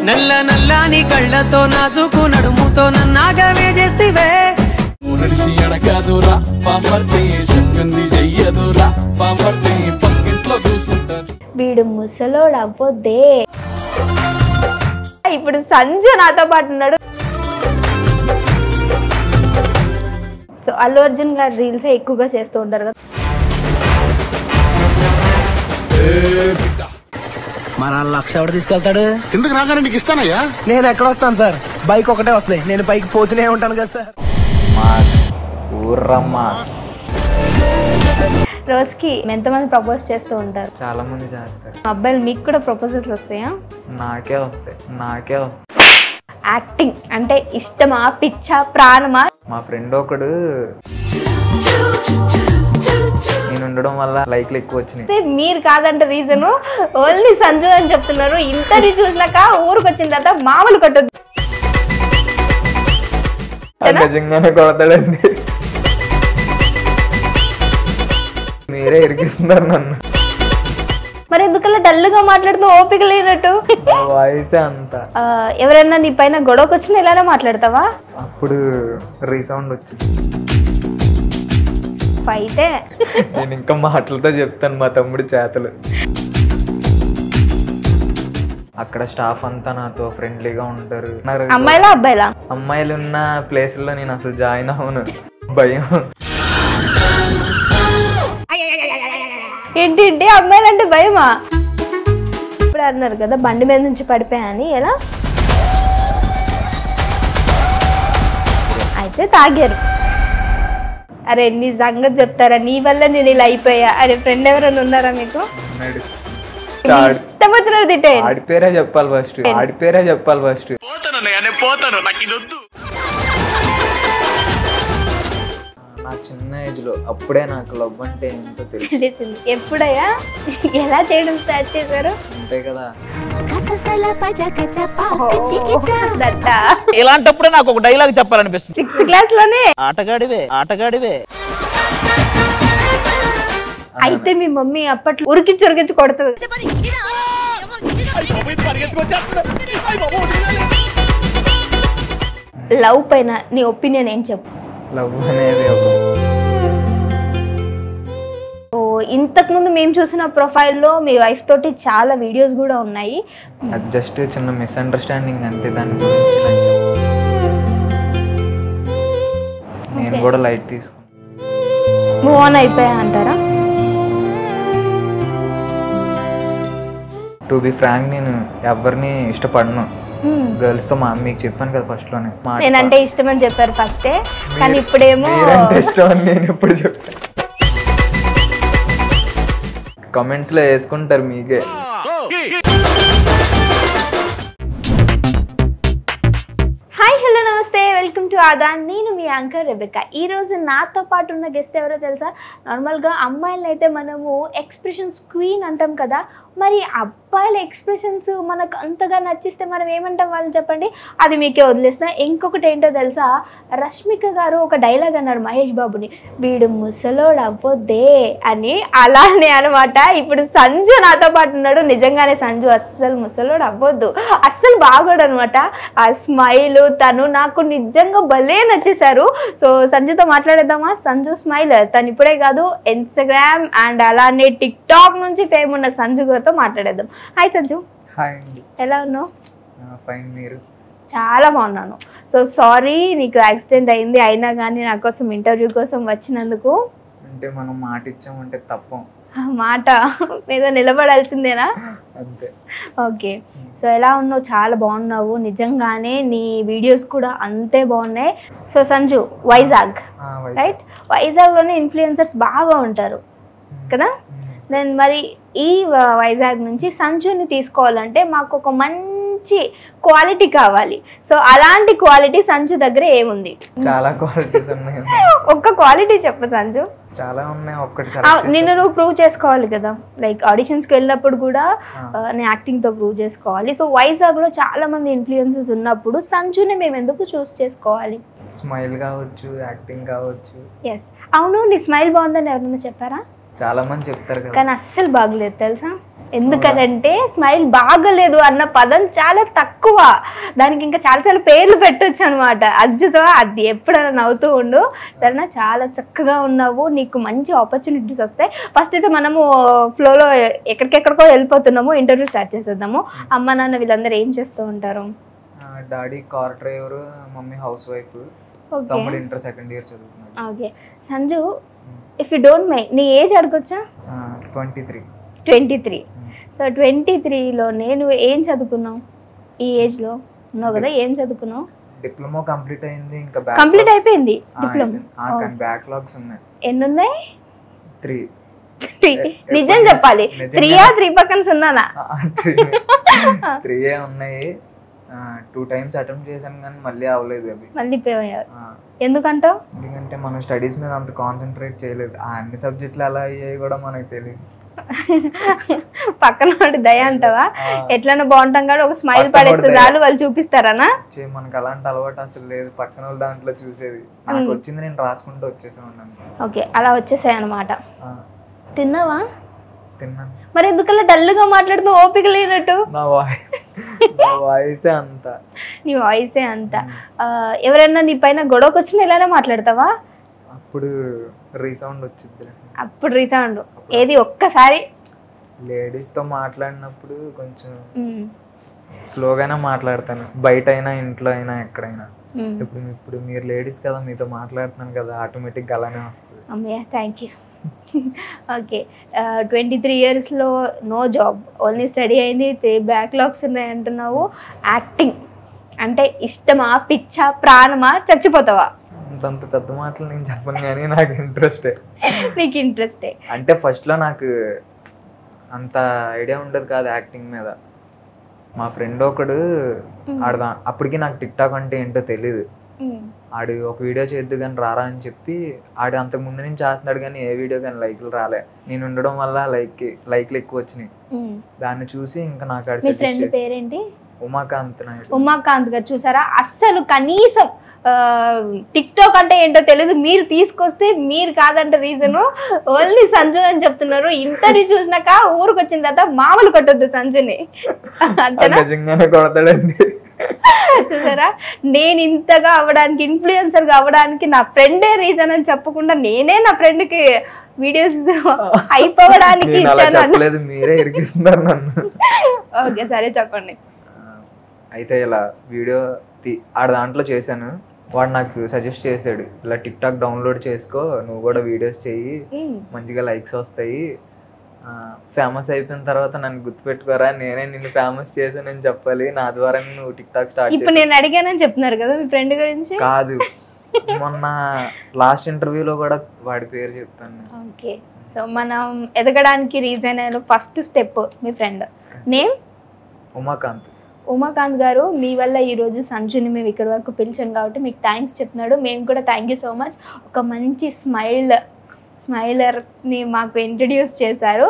నల్ల నల్లాని కళ్ళతో నాజుకు నడుముతో నన్నాగవే చేస్తివే నడిసి అడగదురా పాపర్తి చెప్పింది చెయ్యదురా పాపర్తి పక్కింట్లో కూసుంటది వీడు ముసలోడు అవ్వొద్దే. ఇప్పుడు సంజు నాతో పాటు ఉన్నాడు. సో అల్లు అర్జున్ గారు రీల్స్ ఎక్కువగా చేస్తూ ఉంటారు కదా. మన లక్ష ఎవడు తీసుకెళ్తాడు? కిందకి రాగానే నీకు ఇస్తానయ్యా. నేను ఎక్కడ వస్తాను సార్, బైక్ ఒకటే వస్తాయి, నేను పైకి పోతూనే ఉంటాను కదా సార్. రోజుకి ఎంతమంది ప్రపోజ్ చేస్తూ ఉంటారు? చాలా మంది చేస్తారు. అబ్బాయిలు మీకు కూడా ప్రపోజల్స్ వస్తాయా? నాకే వస్తాయి. యాక్టింగ్ అంటే ఇష్టమా, పిచ్చా, ప్రాణమా? మా ఫ్రెండ్ ఒకడు నేను ఉండడం వల్ల లైక్లు ఎక్కువ వచ్చినాయి. మీరు కాదంటే రీజన్ ఓన్లీ సంజు అని చెప్తున్నారు. ఇంటర్వ్యూ చూసినాక ఊరికి వచ్చిన తర్వాత మామూలు కొట్టద్దు. నిజంగానే కొడతాడండి. మీరే ఇరికిస్తున్నారు నన్ను. మరి ఎందుకలా డల్గా మాట్లాడుతూ ఓపిక లేనట్టు? వాయిసే అంత. ఎవరైనా నీ పైన గొడవకు వచ్చినా ఇలానే మాట్లాడతావా? అప్పుడు రీసౌండ్ వచ్చింది. ఫైటే. నేను ఇంకా మాటలతో చెప్తాను మా తమ్ముడు చేతలు. అక్కడ స్టాఫ్ అంతా నాతో ఫ్రెండ్లీగా ఉంటారు. అమ్మాయిలా అబ్బాయిలా? అమ్మాయిలు ఉన్న ప్లేసుల్లో నేను అసలు జాయిన్ అవ్వను, భయం. ఏంటి అమ్మాయిలంటే భయమా? ఇప్పుడు అన్నారు కదా బండి మీద నుంచి పడిపోయాని, ఎలా? అయితే తాగారు. అరే నీ సంగతి చెప్తారా, నీ వల్ల నేను ఇలా అయిపోయా అరే ఫ్రెండ్ ఎవరైనా ఉన్నారా మీకు? ఇష్టం వచ్చిన తిట్టే. ఆడిపేరే చెప్పాలి ఫస్ట్. నా చిన్న ఏజ్ లో అప్పుడే నాకు లవ్ అంటే ఏంటో తెలిసింది. ఎప్పుడయ్యా ఎలా చేయడం స్టార్ట్ చేశారు? అంతే కదా. ఇలాంటప్పుడే నాకు ఒక డైలాగ్ చెప్పాలనిపిస్తుంది. 6th క్లాస్ లోనే ఆటగాడివే. అయితే మీ మమ్మీ అప్పట్లో ఉరికించి కొడుతుంది. లవ్ పైన నీ ఒపీనియన్ ఏం చెప్పు? లవ్ అనేది ఇంతకు ముందు మేము చూసిన ప్రొఫైల్లో మీ వైఫ్ తోటి చాలా వీడియోస్ కూడా ఉన్నాయి. అది జస్ట్ చిన్న మిస్అండర్స్టాండింగ్ అంతే. దాని గురించి నేను కూడా లైట్ తీసుకున్నాను. మూవ్ ఆన్ అయిపోయా అంటారా? టు బి ఫ్రాంక్ నేను ఎవరిని ఇష్టపడను. గర్ల్స్ తో మీకు చెప్పాను కదా ఫస్ట్ లోనే. నేనంటే ఇష్టం అని చెప్పారు ఫస్టే, కానీ ఇప్పుడేమో ఇష్టం అని నేను ఎప్పుడు చెప్పాను. కమెంట్స్ లో వేసుకుంటారు మీకే. హాయ్ హలో నమస్తే, వెల్కమ్ టు ఆదా. నేను మీ యాంకర్ రెబెకా. ఈరోజు నాతో పాటు ఉన్న గెస్ట్ ఎవరో తెలుసా? నార్మల్గా అమ్మాయిలను అయితే మనము ఎక్స్ప్రెషన్స్ క్వీన్ అంటాం కదా, మరి అబ్బాయిల ఎక్స్ప్రెషన్స్ మనకు అంతగా నచ్చిస్తే మనం ఏమంటాం వాళ్ళు చెప్పండి? అది మీకే వదిలేసిన. ఇంకొకటి ఏంటో తెలుసా, రష్మిక గారు ఒక డైలాగ్ అన్నారు మహేష్ బాబుని, వీడు ముసలోడు అవ్వొద్దే అని. అలానే అనమాట. ఇప్పుడు సంజు నాతో పాటు ఉన్నాడు. నిజంగానే సంజు అస్సలు ముసలోడు అవ్వద్దు, అస్సలు బాగోడు అనమాట. ఆ స్మైల్ తను నాకు నిజంగా భలే నచ్చేశారు. సో సంజుతో మాట్లాడేద్దామా? సంజు స్మైల్ తను ఇప్పుడే కాదు, ఇన్స్టాగ్రామ్ అండ్ అలానే టిక్ టాక్ నుంచి ఫేమ్ ఉన్న సంజు గారితో మాట్లాడేద్దాం. హాయ్ సంజు. హాయ్ అండి. ఎలా ఉన్నావు? ఫైన్. మీరు? చాలా బాగున్నాను. సో సారీ నీకు యాక్సిడెంట్ అయింది, అయినా కానీ నా కోసం ఇంటర్వ్యూ కోసం వచ్చినందుకు. అంటే మనం మాట ఇచ్చామంటే తప్పం. మాట మీద నిలబడాల్సిందేనా? అంతే. ఓకే. సో ఎలా ఉన్నావు? చాలా బాగున్నావు. నిజంగానే నీ వీడియోస్ కూడా అంతే బాగున్నాయి. So Sanju Vizag, right? వైజాగ్లోనే ఇన్ఫ్లుయెన్సర్స్ బాగా ఉంటారు కదా. నేను మరి ఈ వైజాగ్ నుంచి సంజుని తీసుకోవాలంటే మాకు ఒక మంచి క్వాలిటీ కావాలి. సో అలాంటి క్వాలిటీ సంజు దగ్గర ఏముంది? చాలా క్వాలిటీస్ ఉన్నాయి. ఒక్క క్వాలిటీ చెప్పు సంజు. చాలా ఉన్నాయి. ఒక్కటి నిన్ను నువ్వు ప్రూవ్ చేసుకోవాలి కదా. లైక్ ఆడిషన్స్కి వెళ్ళినప్పుడు కూడా నేను యాక్టింగ్తో ప్రూవ్ చేసుకోవాలి. సో వైజాగ్లో చాలా మంది ఇన్ఫ్లుయెన్సర్స్ ఉన్నప్పుడు సంజుని మేము ఎందుకు చూస్ చేసుకోవాలి? స్మైల్ కావచ్చు, యాక్టింగ్ కావచ్చు. ఎస్. అవును, నీ స్మైల్ బాగుందని ఎవరైనా చెప్పారా? చాలా మంది చెప్తారు కదా, కానీ అస్సలు బాగలేదు తెలుసా. ఎందుకనంటే స్మైల్ బాగలేదు అన్న పదం చాలా తక్కువ, దానికి ఇంకా చాలా చాలా పేర్లు పెట్టొచ్చు అనమాట. అది చూసావా, అది ఎప్పుడైనా నవ్వుతూ ఉండు సరేనా. చాలా చక్కగా ఉన్నావు, నీకు మంచి ఆపర్చునిటీస్ వస్తాయి. ఫస్ట్ అయితే మనము ఫ్లోలో ఎక్కడికెక్కడికో వెళ్ళిపోతున్నాము, ఇంటర్వ్యూ స్టార్ట్ చేసేద్దాము. అమ్మ నాన్న వీళ్ళందరూ ఏం చేస్తూ ఉంటారు? Daddy car driver, mummy house wife, తమ్ముడు ఇంటర్ సెకండ్ ఇయర్ చదువుతున్నాడు. Okay Sanju, if you don't mind నీ ఏజ్ అడగొచ్చా? 23. సో 23లో నేను ఏం చదువుకున్నావు? ఈ ఏజ్లో ఉన్నావు కదా, ఏం చదువుకున్నావు? డిప్లొమా కంప్లీట్ అయింది. ఇంకా కంప్లీట్ అయిపోయింది డిప్లొమా. బ్యాక్లాగ్స్ ఉన్నాయి. ఎన్ని ఉన్నాయి? 3. నిజం చెప్పాలి, 3 పక్కన ఉన్నానా? 3 ఉన్నాయి. 2 times అటెంప్ట్ చేశాను కానీ మళ్ళీ అవ్వలేదు. అవి మళ్ళీ పోయారు. ఎందుకంటావు? ఎందుకంటే మనం స్టడీస్ మీద అంత కాన్సన్ట్రేట్ చేయలేదు. అన్ని సబ్జెక్టులు ఎలా అయ్యాయి కూడా మనకు తెలియదు. పక్కన వాడి దయ అంటావా? ఎట్లన్నా బాగుంటాం కానీ ఒక స్మైల్ పడేస్తే చాలు వాళ్ళు చూపిస్తారనా? మనకు అలాంటి అలవాటు అసలు లేదు. పక్కన వాళ్ళ దాంట్లో చూసేది నాకు వచ్చింది, నేను రాసుకుంటూ వచ్చేసా ఉన్నాను. ఓకే, అలా వచ్చేసాయి అన్నమాట. తిన్నావా? తిన్నాను. మరి ఎందుకలా డల్గా మాట్లాడుతూ ఓపిక లేనట్టు? నా వాయిసే అంత. నీ వాయిసే అంత. ఎవరైనా నీ పైన గొడవకు వచ్చినా ఇలానే మాట్లాడతావా? అప్పుడు రీసౌండ్ వచ్చింది. అప్పుడు రీసౌండ్ ఏది? ఒక్కసారి లేడీస్ తో మాట్లాడినప్పుడు కొంచెం స్లోగానే మాట్లాడతాను, బయట అయినా ఇంట్లో అయినా ఎక్కడైనా. ఇప్పుడు మీరు లేడీస్ కదా, మీతో మాట్లాడుతున్నాను కదా, ఆటోమేటిక్గా అలానే వస్తుంది. అమ్మయ్య, థ్యాంక్ యూ. ఓకే, 23 yearsలో నో జాబ్, ఓన్లీ స్టడీ అయింది, 3 backlogs ఉన్నాయి అంటున్నావు. యాక్టింగ్ అంటే ఇష్టమా, పిచ్చా, ప్రాణమా, చచ్చిపోతావా? అంత పెద్ద మాటలు నేను చెప్పను కానీ నాకు ఇంట్రెస్టే. నీకు ఇంట్రెస్టే అంటే ఫస్ట్లో నాకు అంత ఐడియా ఉండదు కాదు యాక్టింగ్ మీద. మా ఫ్రెండ్ ఒకడు ఆడదా, అప్పటికి నాకు టిక్ టాక్ అంటే ఏంటో తెలీదు. ఆడు ఒక వీడియో చేద్దు కానీ రారా అని చెప్పి ఆడు అంతకు ముందు నుంచి చేస్తున్నాడు కానీ ఏ వీడియో కానీ లైక్లు రాలే. నేను ఉండడం వల్ల లైక్లు ఎక్కువ వచ్చినాయి. దాన్ని చూసి ఇంకా నాకు ఆడు ఫ్రెండ్ పేరేంటి? ఉమాకాంత్ నాయుడు. ఉమాకాంత్ గారు చూసారా, అస్సలు కనీసం టిక్ టాక్ అంటే ఏంటో తెలియదు. మీరు తీసుకొస్తే మీరు కాదంటే రీజను ఓన్లీ సంజు అని చెప్తున్నారు. ఇంటర్వ్యూ చూసినాక ఊరికి వచ్చిన తర్వాత మామూలు కొట్టొద్దు సంజుని, అంతేనా? కొడతాడండి. చూసారా, నేను ఇంతగా అవ్వడానికి, ఇన్ఫ్లుయెన్సర్గా అవ్వడానికి నా ఫ్రెండే రీజన్ అని చెప్పకుండా నేనే నా ఫ్రెండ్కి వీడియోస్ అయిపోవడానికి ఇచ్చాను. మీరే ఇరికిస్తున్నారు నన్ను. ఓకే సరే చెప్పండి. అయితే ఇలా వీడియో ఆడ దాంట్లో చేశాను. వాడు నాకు సజెస్ట్ చేశాడు, ఇలా టిక్ టాక్ డౌన్లోడ్ చేసుకో, నువ్వు కూడా వీడియోస్ చెయ్యి, మంచిగా లైక్స్ వస్తాయి, ఫేమస్ అయిపోయిన తర్వాత నన్ను గుర్తుపెట్టుకోరా, నేనే నిన్ను ఫేమస్ చేశానని చెప్పాలి, నా ద్వారా నువ్వు టిక్ టాక్ స్టార్ట్. ఇప్పుడు నేను అడిగానని చెప్తున్నారు కదా మీ ఫ్రెండ్ గురించి? కాదు, మొన్న లాస్ట్ ఇంటర్వ్యూలో కూడా వాడి పేరు చెప్తాను. ఓకే, సో మనం ఎదగడానికి రీజన్ ఫస్ట్ స్టెప్ మీ ఫ్రెండ్ నేమ్ ఉమాకాంత్. ఉమాకాంత్ గారు, మీ వల్ల ఈరోజు సంజుని మేము ఇక్కడి వరకు పిలిచాం కాబట్టి మీకు థ్యాంక్స్ చెప్తున్నాడు. మేము కూడా థ్యాంక్ యూ సో మచ్. ఒక మంచి స్మైలర్ని మాకు ఇంట్రడ్యూస్ చేశారు.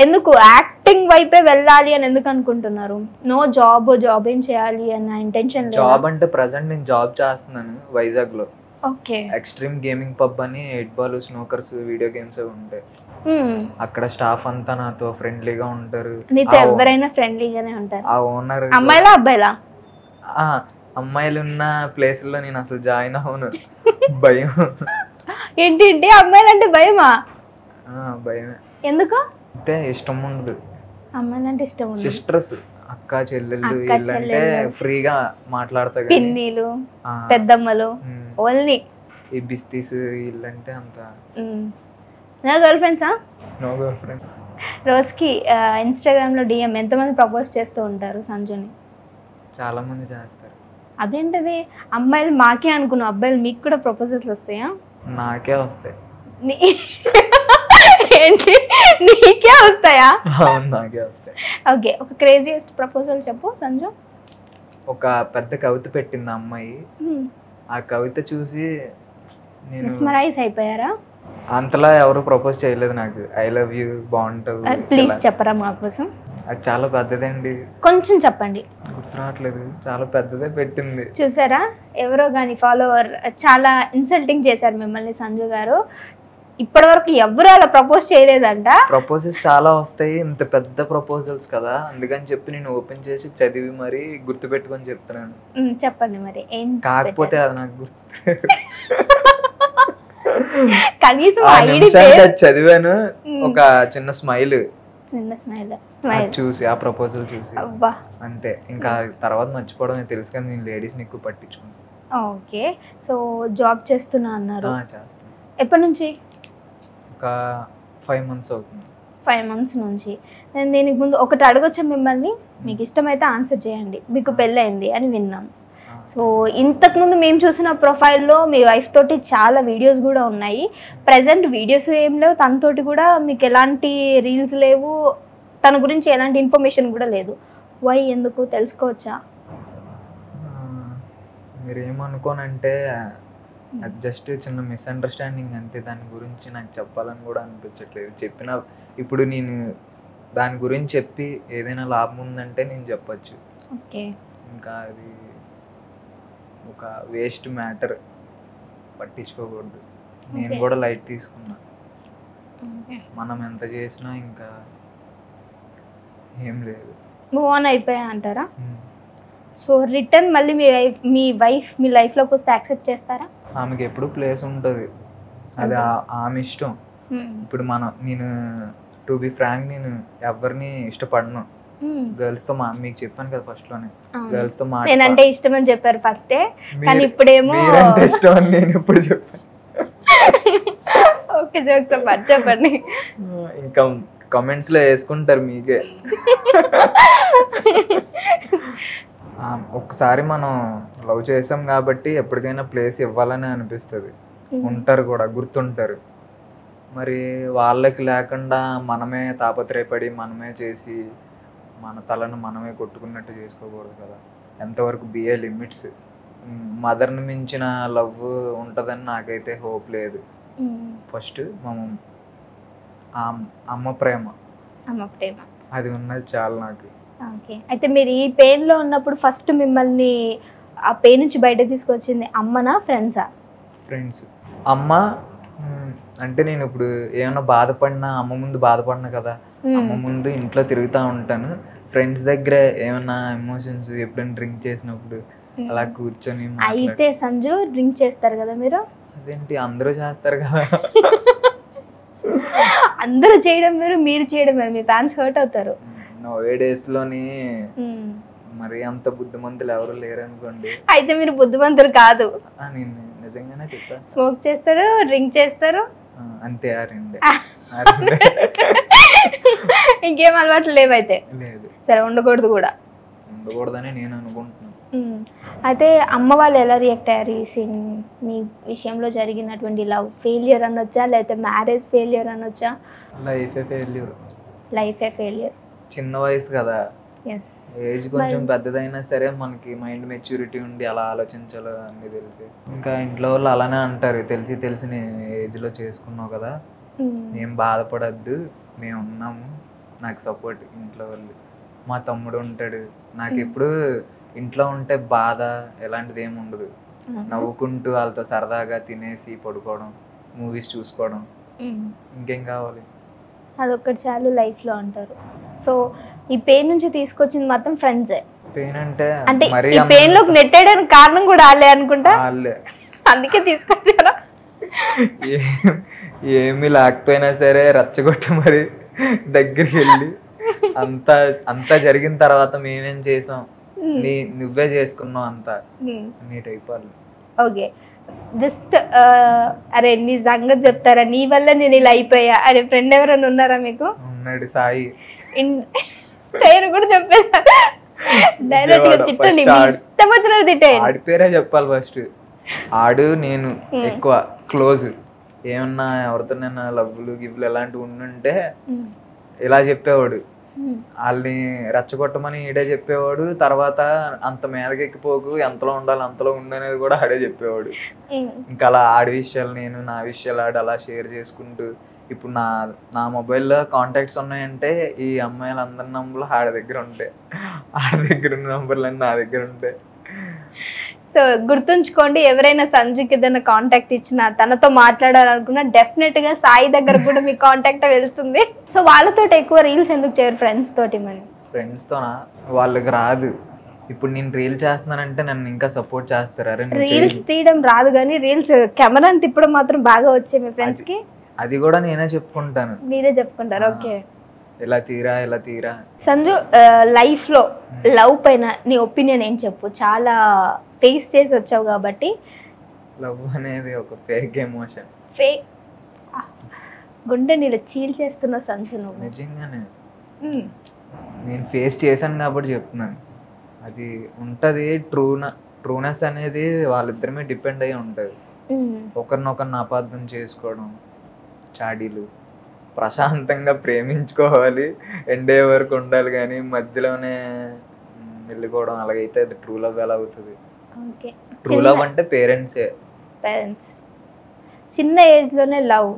ఎందుకు యాక్టింగ్ వైపే వెళ్ళాలి అని ఎందుకు అనుకుంటున్నారు? నో జాబ్ ఏం చేయాలి అన్న ఇంటెన్షన్ లేదు? జాబ్ అంటే ప్రజెంట్ నేను జాబ్ చేస్తున్నాను వైజాగ్లో. ఓకే, ఎక్స్ట్రీమ్ గేమింగ్ పబ్ అని 8 బాల్ స్నూకర్స్ వీడియో గేమ్స్ ఉంటాయి. అక్కడ స్టాఫ్ అంతా నాతో ఫ్రెండ్లీగా ఉంటారు. నీతో ఎవరైనా ఫ్రెండ్లీగానే ఉంటారు? ఆ ఓనర్ అమ్మాయిలా అబ్బాయిలా? అమ్మాయిలు ఉన్న ప్లేస్ లో నేను అసలు జాయిన్ అవును, భయం. ఏంటి అమ్మాయిలు అంటే భయమా? భయమే. ఎందుకు? అంటే ఇష్టం ఉండదు. అమ్మాయిలు అంటే ఇష్టం ఉండదు. సిస్టర్స్, అక్క చెల్లెళ్ళు వీళ్ళంటే ఫ్రీగా మాట్లాడతా. పిన్నిలు, పెద్దమ్మలు ఓన్లీ. ఈ బిస్తీస్ వీళ్ళంటే అంత. నా గర్ల్ ఫ్రెండ్సా? నో గర్ల్ ఫ్రెండ్. రోజుకి ఇన్స్టాగ్రామ్లో డిఎం ఎంతమంది ప్రపోజ్ చేస్తూ ఉంటారు సంజుని? చాలా మంది చేస్తారు. అదేంటది, అమ్మాయిలు మాకే అనుకున్నాం, అబ్బాయిలు మీకు కూడా ప్రపోజల్స్ వస్తాయా? నాకే వస్తాయి. ఏంటి నీకే వస్తాయా? అవును, నాకే వస్తాయి. ఓకే, ఒక క్రేజియస్ట్ ప్రపోజల్ చెప్పు సంజు. ఒక పెద్ద కవిత పెట్టింది అమ్మాయి. ఆ కవిత చూసి నేను మిస్మరైజ్ అయిపోయారా? అంతలా ఎవరు ప్రపోజ్ చేయలేదు నాకు. ఐ లవ్ యూ బాగుంటావు, ప్లీజ్ చెప్పరా మా కోసం. అది చాలా పెద్దదండి, కొంచెం చెప్పండి. గుర్తు రావట్లేదు, చాలా పెద్దదే పెట్టింది. చూసారా, ఎవరో కానీ ఫాలోవర్ చాలా ఇన్సల్టింగ్ చేశారు మిమ్మల్ని సంజు గారు. ఇప్పటి వరకు ఎవరు అలా ప్రపోజ్ చేయలేదంట. ప్రపోజల్స్ చాలా వస్తాయి, ఇంత పెద్ద ప్రపోజల్స్ కదా, అందుకని చెప్పి నేను ఓపెన్ చేసి చదివి మరి గుర్తు పెట్టుకొని చెప్తున్నాను. చెప్పండి మరి ఏం కాకపోతే అది నాకు గుర్తు కనీసం చదివాను. ఒక చిన్న స్మైల్ చూసి ఆ ప్రపోజల్ చూసి అంతే. ఇంకా తర్వాత మర్చిపోవడం తెలుసు కానీ నేను లేడీస్ని ఎక్కువ పట్టించుకున్నాను. ఓకే, సో జాబ్ చేస్తున్నా అన్నారు. చేస్తాను. ఎప్పటి నుంచి? ఒక 5 months అవుతుంది. 5 months నుంచి. నేను దీనికి ముందు ఒకటి అడగొచ్చా మిమ్మల్ని? మీకు ఇష్టమైతే ఆన్సర్ చేయండి. మీకు పెళ్ళయింది అని విన్నాం. సో ఇంతకుముందు మేము చూసిన ప్రొఫైల్లో మీ వైఫ్ తోటి చాలా వీడియోస్ కూడా ఉన్నాయి. ప్రజెంట్ వీడియోస్ ఏం లేవు, తనతోటి కూడా మీకు ఎలాంటి రీల్స్ లేవు, తన గురించి ఎలాంటి ఇన్ఫర్మేషన్ కూడా లేదు. వై, ఎందుకు తెలుసుకోవచ్చా? మీరేమనుకోనంటే అది జస్ట్ చిన్న మిస్అండర్స్టాండింగ్ అంతే. దాని గురించి నాకు చెప్పాలని కూడా అనిపించట్లేదు. చెప్పిన ఇప్పుడు నేను దాని గురించి చెప్పి ఏదైనా లాభం ఉందంటే నేను చెప్పచ్చు. ఓకే, ఇంకా అది ఒక వేస్ట్ మ్యాటర్, పట్టించుకోకూడదు. నేను కూడా లైట్ తీసుకున్నా. మనం ఎంత చేసినా ఇంకా ఏం లేదు, మూవ్ ఆన్ అయిపోయా అంటారా? సో రిటర్న్ మళ్ళీ మీ వైఫ్ మీ లైఫ్లోకి వస్తే యాక్సెప్ట్ చేస్తారా? ఆమెకి ఎప్పుడు ప్లేస్ ఉంటుంది, అది ఆమె ఇష్టం. ఇప్పుడు నేను టు బి ఫ్రాంక్, నేను ఎవరిని ఇష్టపడను గర్ల్స్ తో. మీకు చెప్పాను కదా ఫస్ట్ లోనే, గర్ల్స్ తో నేనంటే ఇష్టం అని చెప్పారు ఫస్టే, కానీ ఇప్పుడేమో ఇష్టం అని నేను ఎప్పుడు చెప్పాను. ఓకే, చెప్పండి. ఇంకా కామెంట్స్ లో వేసుకుంటారు మీకే. ఒకసారి మనం లవ్ చేసాం కాబట్టి ఎప్పటికైనా ప్లేస్ ఇవ్వాలని అనిపిస్తుంది. ఉంటారు కూడా, గుర్తుంటారు. మరి వాళ్ళకి లేకుండా మనమే తాపత్రయపడి మనమే చేసి మన తలను మనమే కొట్టుకున్నట్టు చేసుకోకూడదు కదా. ఎంతవరకు బిఏ లిమిట్స్. మదర్ని మించిన లవ్ ఉంటుందని నాకైతే హోప్ లేదు. ఫస్ట్ అమ్మ ప్రేమ అది ఉన్నది చాలు నాకు. ఓకే, అయితే మీరు ఈ పెయిన్లో ఉన్నప్పుడు ఫస్ట్ మిమ్మల్ని ఆ పెయిన్ నుంచి బయట తీసుకొచ్చింది అమ్మనా ఫ్రెండ్సా? ఫ్రెండ్స్. అమ్మ అంటే నేను ఇప్పుడు ఏమైనా బాధపడినా అమ్మ ముందు బాధపడినా కదా, అమ్మ ముందు ఇంట్లో తిరుగుతూ ఉంటాను. ఫ్రెండ్స్ దగ్గర ఏమైనా ఎమోషన్స్ ఎప్పుడైనా డ్రింక్ చేసినప్పుడు అలా కూర్చొని. అయితే సంజు డ్రింక్ చేస్తారు కదా మీరు? అదేంటి, అందరూ చేస్తారు కదా. అందరూ చేయడం వేరు, మీరు చేయడం వేరు. మీ ఫ్యాన్స్ హర్ట్ అవుతారు. నోవే డేస్ లోని మరి అంత బుద్ధిమంతులు ఎవరు లేరు అనుకోండి. అయితే మీరు బుద్ధిమంతులు కాదు. నేను నిజంగానే చెప్తాను. స్మోక్ చేస్తారు, డ్రింక్ చేస్తారు, అంతే. ఆ రెండే. ఇంకేం అలవాట్లు లేవైతే? లేదు. సరే, ఉండకూడదు కూడా. ఉండకూడదని నేను అనుకుంటున్నాను. అయితే అమ్మ వాళ్ళు ఎలా రియాక్ట్ అయ్యారు ఈ సీన్? మీ విషయంలో జరిగినటువంటి లవ్ ఫెయిల్యూర్ అనొచ్చా, లేకపోతే మ్యారేజ్ ఫెయిల్యూర్ అనొచ్చా? లైఫే ఫెయిల్యూర్. లైఫే ఫెయిల్యూర్. చిన్న వయసు కదా, ఏజ్ కొంచెం పెద్దదైనా సరే మనకి మైండ్ మెచ్యూరిటీ ఉండి అలా ఆలోచించాలో అన్ని తెలిసి. ఇంకా ఇంట్లో వాళ్ళు అలానే అంటారు, తెలిసి ఏజ్లో చేసుకున్నావు కదా, ఏం బాధపడద్దు, మేము ఉన్నాము, నాకు సపోర్ట్ ఇంట్లో వాళ్ళు. మా తమ్ముడు ఉంటాడు. నాకు ఎప్పుడు ఇంట్లో ఉంటే బాధ ఎలాంటిది ఏమి ఉండదు. నవ్వుకుంటూ వాళ్ళతో సరదాగా తినేసి పడుకోవడం, మూవీస్ చూసుకోవడం, ఇంకేం కావాలి? అదొక్కటి చాలు లైఫ్లో అంటారు. సో ఈ పెయిన్ నుంచి తీసుకొచ్చింది మొత్తం ఫ్రెండ్సే. పెయిన్ అంటే ఈ పెయిన్ లోకి నెట్టేయడానికి కారణం కూడా వాళ్ళే అనుకుంటా. అందుకే తీసుకొచ్చారా? ఏమీ లేకపోయినా సరే రచ్చగొట్టి మరి దగ్గరికి వెళ్ళి అంతా జరిగిన తర్వాత మేమేం చేసాం, నువ్వే చేసుకున్నావు అంతా నీట్ అయిపోవాలి. ఓకే, జస్ట్ అరే నీ సంగతి చెప్తారా, నీ వల్ల నేను ఇలా అయిపోయా అరే ఫ్రెండ్ ఎవరైనా ఉన్నారా మీకు? ఉన్నాడు, సాయి. పేరు కూడా చెప్పేసారు. డైరెక్ట్ గా తిట్టండి, ఇష్టం వచ్చినట్టు తిట్టండి. ఆడి పేరే చెప్పాలి ఫస్ట్. ఆడు నేను ఎక్కువ క్లోజ్. ఏమన్నా ఎవరితోనైనా లవ్లు గివ్లు ఎలాంటివి ఉండుంటే ఇలా చెప్పేవాడు. వాళ్ళని రెచ్చగొట్టమని ఈడే చెప్పేవాడు. తర్వాత అంత మీదకి ఎక్కిపోకు, ఎంతలో ఉండాలి అంతలో ఉండనేది కూడా ఆడే చెప్పేవాడు. ఇంకా అలా ఆడి విషయాలు నేను, నా విషయాలు ఆడు అలా షేర్ చేసుకుంటూ, ఇప్పుడు నా మొబైల్లో కాంటాక్ట్స్ ఉన్నాయంటే ఈ అమ్మాయిలు అందరి నంబర్లు ఆడ దగ్గర ఉంటాయి, ఆడ దగ్గర ఉన్న నంబర్లు అన్నీ నా దగ్గర ఉంటాయి. సో గుర్తుంచుకోండి, ఎవరైనా సంజుకి ఏదైనా కాంటాక్ట్ ఇచ్చినా తనతో మాట్లాడాలనుకున్నా డెఫినెట్గా సాయి దగ్గర కూడా మీ కాంటాక్ట్ వెళ్తుంది. సో వాళ్ళతో ఎక్కువ రీల్స్ ఎందుకు చేయరు ఫ్రెండ్స్ తోటి? మరి ఫ్రెండ్స్తోనా వాళ్ళకి రాదు. ఇప్పుడు నేను రీల్ చేస్తున్నానంటే నన్ను ఇంకా సపోర్ట్ చేస్తారు. అరే రీల్స్ తీయడం రాదు కానీ రీల్స్ కెమెరాని తిప్పడం మాత్రం బాగా వచ్చాయి మీ ఫ్రెండ్స్ కి. అది కూడా నేనే చెప్పుకుంటాను. మీరే చెప్పుకుంటారు. ఓకే, ఇలా తీరా. సంజు లైఫ్ లో లవ్ పైన నీ ఒపీనియన్ ఏం చెప్పు? చాలా ఫేస్ చేసి వచ్చావు కాబట్టి. లవ్ అనేది ఒక ఫేక్ ఎమోషన్. ఫేక్ గుండె నీళ్ళు చీల్ చేస్తున్న సంజు నువ్వు. నిజంగానే నేను ఫేస్ చేశాను కాబట్టి చెప్తున్నాను. అది ఉంటుంది, ట్రూనెస్ అనేది వాళ్ళిద్దరి మీద డిపెండ్ అయ్యి ఉంటుంది. ఒకరినొకరిని అపార్థం చేసుకోవడం, చాడీలు. ప్రశాంతంగా ప్రేమించుకోవాలి, ఎండే వరకు ఉండాలి, కానీ మధ్యలోనే వెళ్ళిపోవడం అలాగైతే అది ట్రూ లవ్ ఎలా అవుతుంది? ట్రూ లవ్ అంటే పేరెంట్స్. చిన్న ఏజ్లోనే లవ్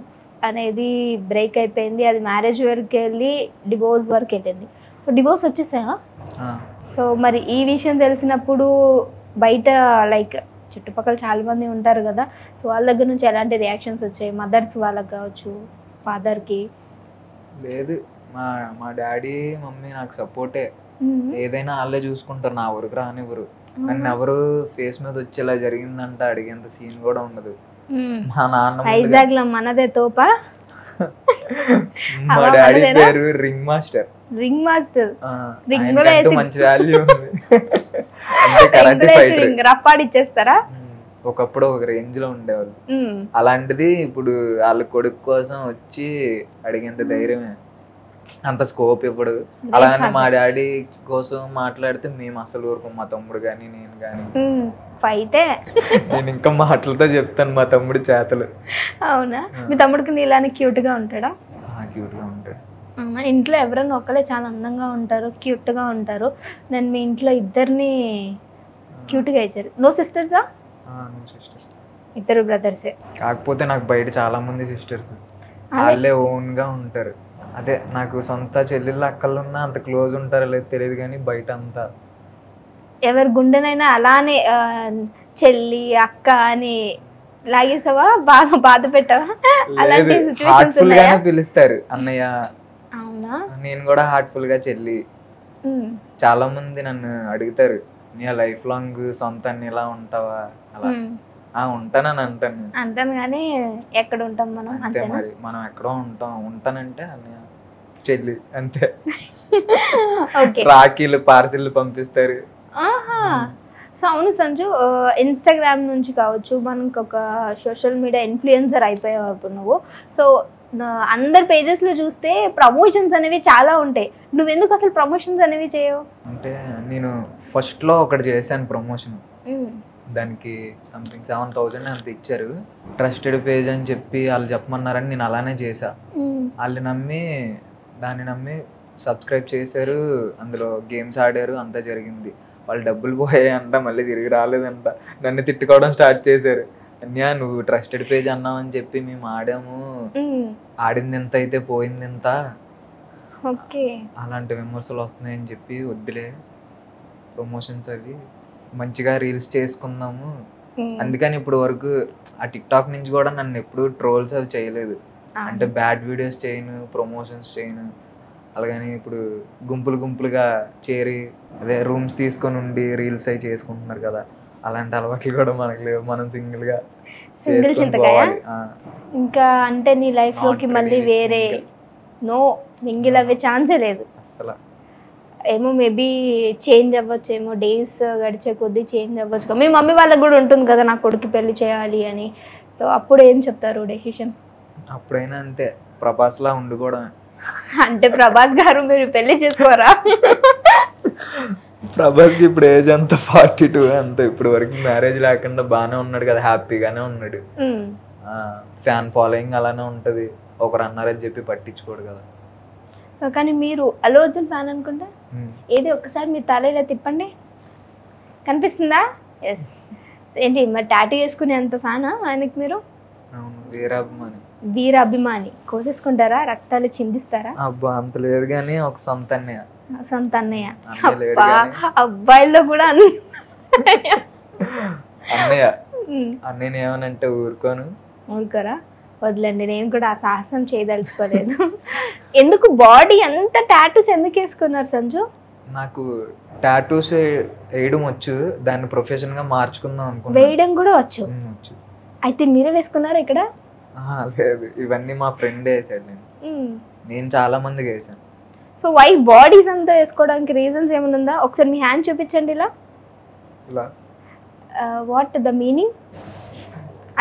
అనేది బ్రేక్ అయిపోయింది, అది మ్యారేజ్ వరకు వెళ్ళి డివోర్స్ వరకు వెళ్ళింది. So divorce వచ్చేసాయా? సో మరి ఈ విషయం తెలిసినప్పుడు బయట లైక్ చుట్టుపక్కల చాలా మంది ఉంటారు కదా, సో వాళ్ళ దగ్గర నుంచి ఎలాంటి రియాక్షన్స్ వచ్చాయి? మదర్స్ వాళ్ళకి కావచ్చు, ఫాదర్కి? లేదు, మా డాడీ మమ్మీ నాకు సపోర్టే. ఏదైనా వాళ్ళే చూసుకుంటారు, నా వరకు రానివ్వరు. నన్ను ఎవరు ఫేస్ మీద వచ్చేలా జరిగిందంట అడిగేంత సీన్ కూడా ఉండదు. మా నాన్న వైజాగ్ లో మనదే తోప. మా డాడీ పేరు రింగ్ మాస్టర్. రింగ్ మాస్టర్ మంచి వాల్యూ రప్పాడిచ్చేస్తారా? ఒకప్పుడు ఒక రేంజ్ లో ఉండేవాళ్ళు. అలాంటిది ఇప్పుడు వాళ్ళ కొడుకు కోసం వచ్చి అడిగేంత ధైర్యమే, అంత స్కోప్ ఇప్పుడు. అలానే మా డాడీ కోసం మాట్లాడితే మేము అసలు ఊరుకోం, మా తమ్ముడు కానీ నేను కానీ ఫైటే. నేను ఇంకా మాటలతో చెప్తాను మా తమ్ముడు చేతలు. అవునా? మీ తమ్ముడికి నీలానే క్యూట్ గా ఉంటాడా? క్యూట్ గా ఉంటాడు. ఇంట్లో ఎవరైనా ఒకళ్ళే చాలా అందంగా ఉంటారు, క్యూట్ గా ఉంటారు. నేను మీ ఇంట్లో ఇద్దరిని క్యూట్ గా ఇచ్చారు. నో సిస్టర్సా? ఇద్దరు బ్రదర్సే. కాకపోతే నాకు బయట చాలా మంది సిస్టర్స్, వాళ్ళే ఓన్ గా ఉంటారు. అదే నాకు సొంత చెల్లెళ్ళు అక్కలు ఉన్నా అంత క్లోజ్ ఉంటారో లేదు తెలియదు, కానీ బయట అంతా ఎవరి గుండెనైనా అలానే చెల్లి అక్క అని లాగేసావా? బాగా బాధ పెట్టావా? అలాంటి సిచువేషన్స్ ఉన్నాయా? పిలుస్తారు అన్నయ్య. అవునా? నేను కూడా హార్ట్ఫుల్ గా చెల్లి. చాలా మంది నన్ను అడుగుతారు, నీ లైఫ్ లాంగ్ సొంత ఇలా ఉంటావా? అలా ఉంటానని అంటాను కానీ ఎక్కడ ఉంటాం మనం? అంతే మరి, మనం ఎక్కడో ఉంటానంటే అన్నయ్య చెల్లి అంతే. రాఖీలు పార్సిల్ పంపిస్తారు. సో అవును సంజు, ఇన్స్టాగ్రామ్ నుంచి కావచ్చు, మనకు ఒక సోషల్ మీడియా ఇన్ఫ్లుయెన్సర్ అయిపోయావు ఇప్పుడు నువ్వు. సో అందరి పేజెస్లో చూస్తే ప్రమోషన్స్ అనేవి చాలా ఉంటాయి, నువ్వెందుకు అసలు ప్రమోషన్స్ అనేవి చేయవు? అంటే నేను ఫస్ట్లో ఒకటి చేశాను ప్రమోషన్, దానికి సంథింగ్ 7,000 అంత ఇచ్చారు. ట్రస్టెడ్ పేజ్ అని చెప్పి వాళ్ళు చెప్పమన్నారని నేను అలానే చేశా. వాళ్ళు దాన్ని నమ్మి సబ్స్క్రైబ్ చేశారు, అందులో గేమ్స్ ఆడారు, అంతా జరిగింది. వాళ్ళు డబ్బులు పోయాయంట, మళ్ళీ తిరిగి రాలేదంట. నన్ను తిట్టుకోవడం స్టార్ట్ చేశారు. అన్యా నువ్వు ట్రస్టెడ్ పేజ్ అన్నావు అని చెప్పి మేము ఆడాము, ఆడింది ఎంత అయితే పోయింది ఎంత, అలాంటి విమర్శలు వస్తున్నాయని చెప్పి వద్దులే ప్రమోషన్స్, అవి మంచిగా రీల్స్ చేసుకుందాము. అందుకని ఇప్పుడు వరకు ఆ టిక్టాక్ నుంచి కూడా నన్ను ఎప్పుడు ట్రోల్స్ అవి చేయలేదు. అంటే బ్యాడ్ వీడియోస్ చేయను, ప్రమోషన్స్ చేయను. అలాగని ఇప్పుడు గుంపులుగా చేరి అదే రూమ్స్ తీసుకొని ఉండి రీల్స్ అవి చేసుకుంటున్నారు కదా, అలాంటి అలవాట్లు కూడా మనకు లేవు. మనం సింగిల్ చింతకాయ. ఇంకా అంటే నీ లైఫ్ లోకి మళ్ళీ వేరే నో మింగిల్ అవ్వే ఛాన్సే లేదు అసలు. ఏమో మేబీ చేంజ్ అవ్వచ్చు, ఏమో డేస్ గడిచే కొద్దీ చేంజ్ అవ్వచ్చు. మీ మమ్మీ వాళ్ళకి కూడా ఉంటుంది కదా నా కొడుకు పెళ్లి చేయాలి అని, సో అప్పుడు ఏం చెప్తారు డెసిషన్? అప్పుడైనా అంతే, ప్రభాస్లా ఉండిపోవడమే. అంటే ప్రభాస్ గారు మీరు పెళ్లి చేసుకోరా? ప్రభాస్కి ఇప్పుడు ఏజ్ అంత 42 అంత. ఇప్పుడు వరకు మ్యారేజ్ లేకుండా బాగానే ఉన్నాడు కదా, హ్యాపీగానే ఉన్నాడు. ఫ్యాన్ ఫాలోయింగ్ అలానే ఉంటది, ఒకరు అన్నారని చెప్పి పట్టించుకోడు కదా. సో కానీ మీరు అల్లు అర్జున్ ఫ్యాన్ అనుకుంటా, ఏది ఒక్కసారి మీ తల ఇలా తిప్పండి, కనిపిస్తుందా? ఎస్. ఏంటి మరి టాటూ చేసుకునే అంత ఫ్యానా ఆయనకి మీరు? వీర అభిమాని. కోసేసుకుంటారా? రక్తాలు చిందిస్తారా? అబ్బా అంత లేదు కానీ ఒక సొంత అన్నయ్య. సొంత అన్నయ్య. అబ్బాయిల్లో కూడా అన్నయ్య ఏమనంటే ఊరుకోను. ఊరుకోరా? వదిలేండి, నేను కూడా ఆ సాహసం చేయదలుచుకోలేదు. ఎందుకు బాడీ అంత టాటూస్ ఎందుకు వేసుకున్నారు సంజు? నాకు టాటూస్ వేయడం వచ్చు, దాన్ని ప్రొఫెషన్ గా మార్చుకుందాం అనుకున్నాను. వేయడం కూడా వచ్చు? వచ్చు. అయితే మీరే వేసుకున్నారా ఇక్కడ? లేదు, ఇవన్నీ మా ఫ్రెండ్ వేసాడు. నేను చాలా మందికి వేసాను. సో వై బాడీస్ అంతా వేసుకోవడానికి రీజన్స్ ఏమైనా ఉందా? ఒకసారి మీ హ్యాండ్ చూపించండి ఇలా. What the meaning?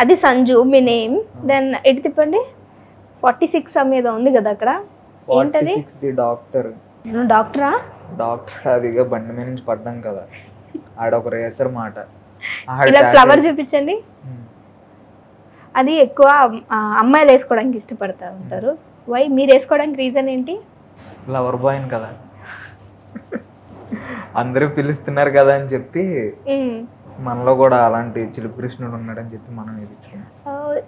అది సంజు మీ నేమ్. దెన్ ఎటు తిప్పండి. 46 మీద ఉంది కదా అక్కడ, ఏంటది? డాక్టర్. డాక్టరా? డాక్టర్ అదిగా బండి మీద నుంచి పడ్డాం కదా, ఆడొక రేసర్ మాట. ఇలా ఫ్లవర్ చూపించండి. అది ఎక్కువ అమ్మాయిలు వేసుకోవడానికి ఇష్టపడతా ఉంటారు. వై మీరు వేసుకోవడానికి రీజన్ ఏంటి? లవర్ బాయ్ కదా, అందరూ పిలుస్తున్నారు కదా అని చెప్పి మనలో కూడా అలాంటి చిలుపు కృష్ణుడు ఉన్నాడని చెప్పి మనం వేయించుకున్నాం.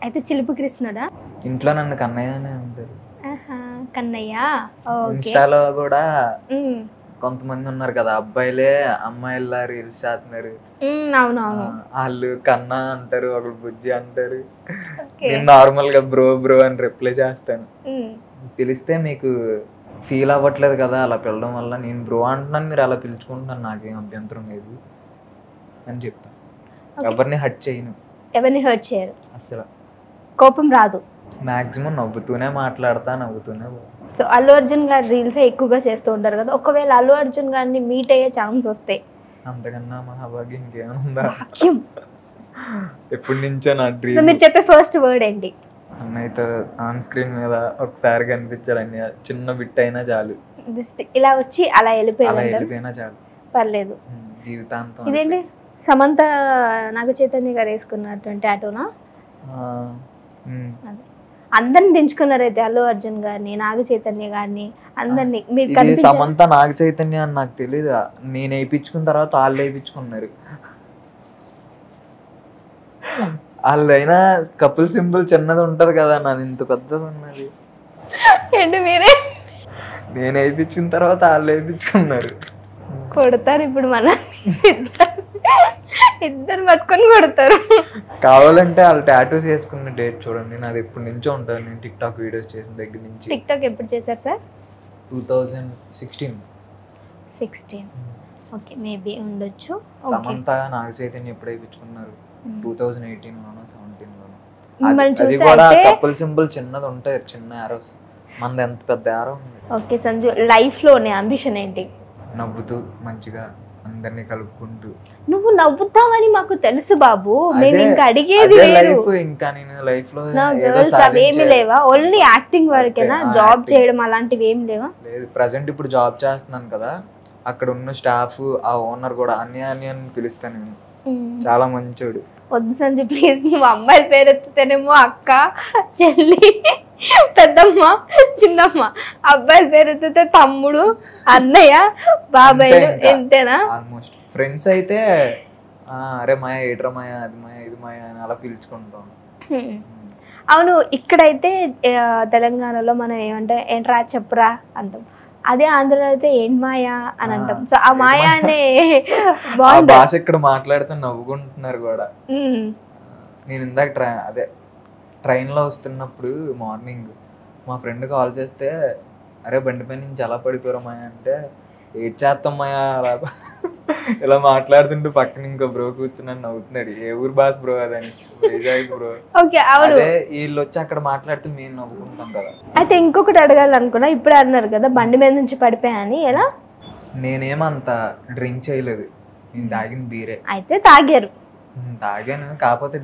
అయితే చిలుపు కృష్ణుడా? ఇంట్లో నన్ను కన్నయ్య అనే అంటారు. కన్నయ్య. ఇన్స్టాలో కూడా కొంతమంది ఉన్నారు కదా అబ్బాయిలే అమ్మాయిల రీల్స్ చేస్తున్నారు. అవునవును, వాళ్ళు కన్నా అంటారు, ఒకళ్ళు బుజ్జి అంటారు. నేను నార్మల్ గా బ్రో బ్రో అని రిప్లై చేస్తాను. పిలిస్తే మీకు ఫీల్ అవ్వట్లేదు కదా అలా పిలవడం వల్ల, నేను బ్రో అంటున్నాను, మీరు అలా పిలుచుకుంటున్నాను, నాకేం అభ్యంతరం లేదు అని చెప్తాను. ఎవరిని హర్ట్ చేయను. ఎవరిని హర్ట్ చేయరు అసలు. కోపం రాదు. మాక్సిమం నవ్వుతూనే మాట్లాడతా, నవ్వుతూనే. సో అల్లు అర్జున్ గారు రీల్స్ ఎక్కువగా చేస్తూ ఉంటారు కదా, ఒకవేళ అల్లు అర్జున్ గారిని మీట్ అయ్యే ఛాన్స్ వస్తే అంతకన్నా మహాభాగ్యం ఇంకేముందా? ఎప్పటి నుంచో నా డ్రీమ్. సో మీరు చెప్పే ఫస్ట్ వర్డ్ ఏంటి? అన్నయ్యతో ఆన్ స్క్రీన్ మీద ఒకసారి కనిపించాలని, చిన్న బిట్ అయినా చాలు. ఇలా వచ్చి అలా వెళ్ళిపోయినా చాలు, పర్లేదు, జీవితాంతం. ఇదేంటి సమంత నాగ చైతన్య గారు వేసుకున్నటువంటి టాటూనా? అందరిని దించుకున్నారు అయితే, అల్లు అర్జున్ గారిని, నాగ చైతన్య గారిని, అందరినీ. మీరు సమంత నాగ చైతన్య అని నాకు తెలీదు, నేను వేయించుకున్న తర్వాత వాళ్ళు వేయించుకున్నారు. వాళ్ళైనా కపుల్ సింబల్ చిన్నది ఉంటది కదా, నాది ఇంత పెద్దది ఉన్నది. ఏంటి మీరే? నేను వేయించిన తర్వాత వాళ్ళు వేయించుకున్నారు. కొడతారు ఇప్పుడు మన ఇద్దరు పట్టుకొని కొడతారు. కావాలంటే వాళ్ళు టాటూస్ వేసుకున్న డేట్ చూడండి, నాది ఎప్పటి నుంచో ఉంటుంది. నేను టిక్ టాక్ వీడియోస్ చేసిన దగ్గర నుంచి. టిక్ టాక్ ఎప్పుడు చేశారు సార్? 2016. ఓకే, మేబీ ఉండొచ్చు. సమంత నాగ చైతన్య ఎప్పుడు వేయించుకున్నారు? 2018లోనో 17లోనో. అది కూడా కపుల్ సింబల్ చిన్నది ఉంటాయి, చిన్న ఆరోస్. మనది ఎంత పెద్ద ఆరో ఉంది. ఓకే సంజు, లైఫ్ లోనే అంబిషన్ ఏంటి? నవ్వుతూ మంచిగా అందరినీ కలుపుకుంటూ. నువ్వు నవ్వుతావని మాకు తెలుసు బాబు, మేము ఇంకా అడిగేది లైఫ్. ఇంకా నేను లైఫ్ లో అవేమి లేవా? Only acting వరకేనా? జాబ్ చేయడం అలాంటివి ఏం లేవా? లేదు, ప్రజెంట్ ఇప్పుడు జాబ్ చేస్తున్నాను కదా, అక్కడ ఉన్న స్టాఫ్, ఆ ఓనర్ కూడా అన్ని అని పిలుస్తాను నేను. చాలా మంచోడు. వద్దు సంజు ప్లీజ్, నువ్వు అమ్మాయిల పేరు ఎత్తుతేనేమో అక్క, చెల్లి, పెద్దమ్మ, చిన్నమ్మ. అబ్బాయిల పేరు ఎత్తితే తమ్ముడు, అన్నయ్య, బాబాయ్, ఎంతేనా? ఆల్మోస్ట్. ఫ్రెండ్స్ అయితే అరే మాయ, ఏట్రా మాయ, అది మాయ, ఇది మాయ అని అలా పిలుచుకుంటాం. అవును, ఇక్కడైతే తెలంగాణలో మనం ఏమంటే ఏంట్రా చెప్పురా అంటాం, అదే ఆంధ్రలో అయితే ఏంటి మాయా అని అంటాం. సో ఆ మాయా అనే భాష ఇక్కడ మాట్లాడితే నవ్వుకుంటున్నారు కూడా. నేను ఇందాక ట్రైన్ లో వస్తున్నప్పుడు మార్నింగ్ మా ఫ్రెండ్ కాల్ చేస్తే, అరే బండి పై నుంచి ఎలా పడిపోయారు మాయా అంటే, ఏడ్ చేస్తాం మాయా అలా ఇలా మాట్లాడుతుంటూ పక్కన ఇంకో బ్రో కూర్చున్నాను, నవ్వుతున్నాడు. ఏ ఊరు భాష బ్రో అదని? వైజాగ్ బ్రో. అదే వీళ్ళు వచ్చి అక్కడ మాట్లాడితే మేము నవ్వుకుంటాం కదా. అయితే ఇంకొకటి అడగాలనుకున్నా, ఇప్పుడు అన్నారు కదా బండి మీద నుంచి పడిపోయాని, ఎలా? నేనేమంత డ్రింక్ చేయలేదు, నేను తాగింది బీరే. అయితే తాగారు? తాగాను, కాకపోతే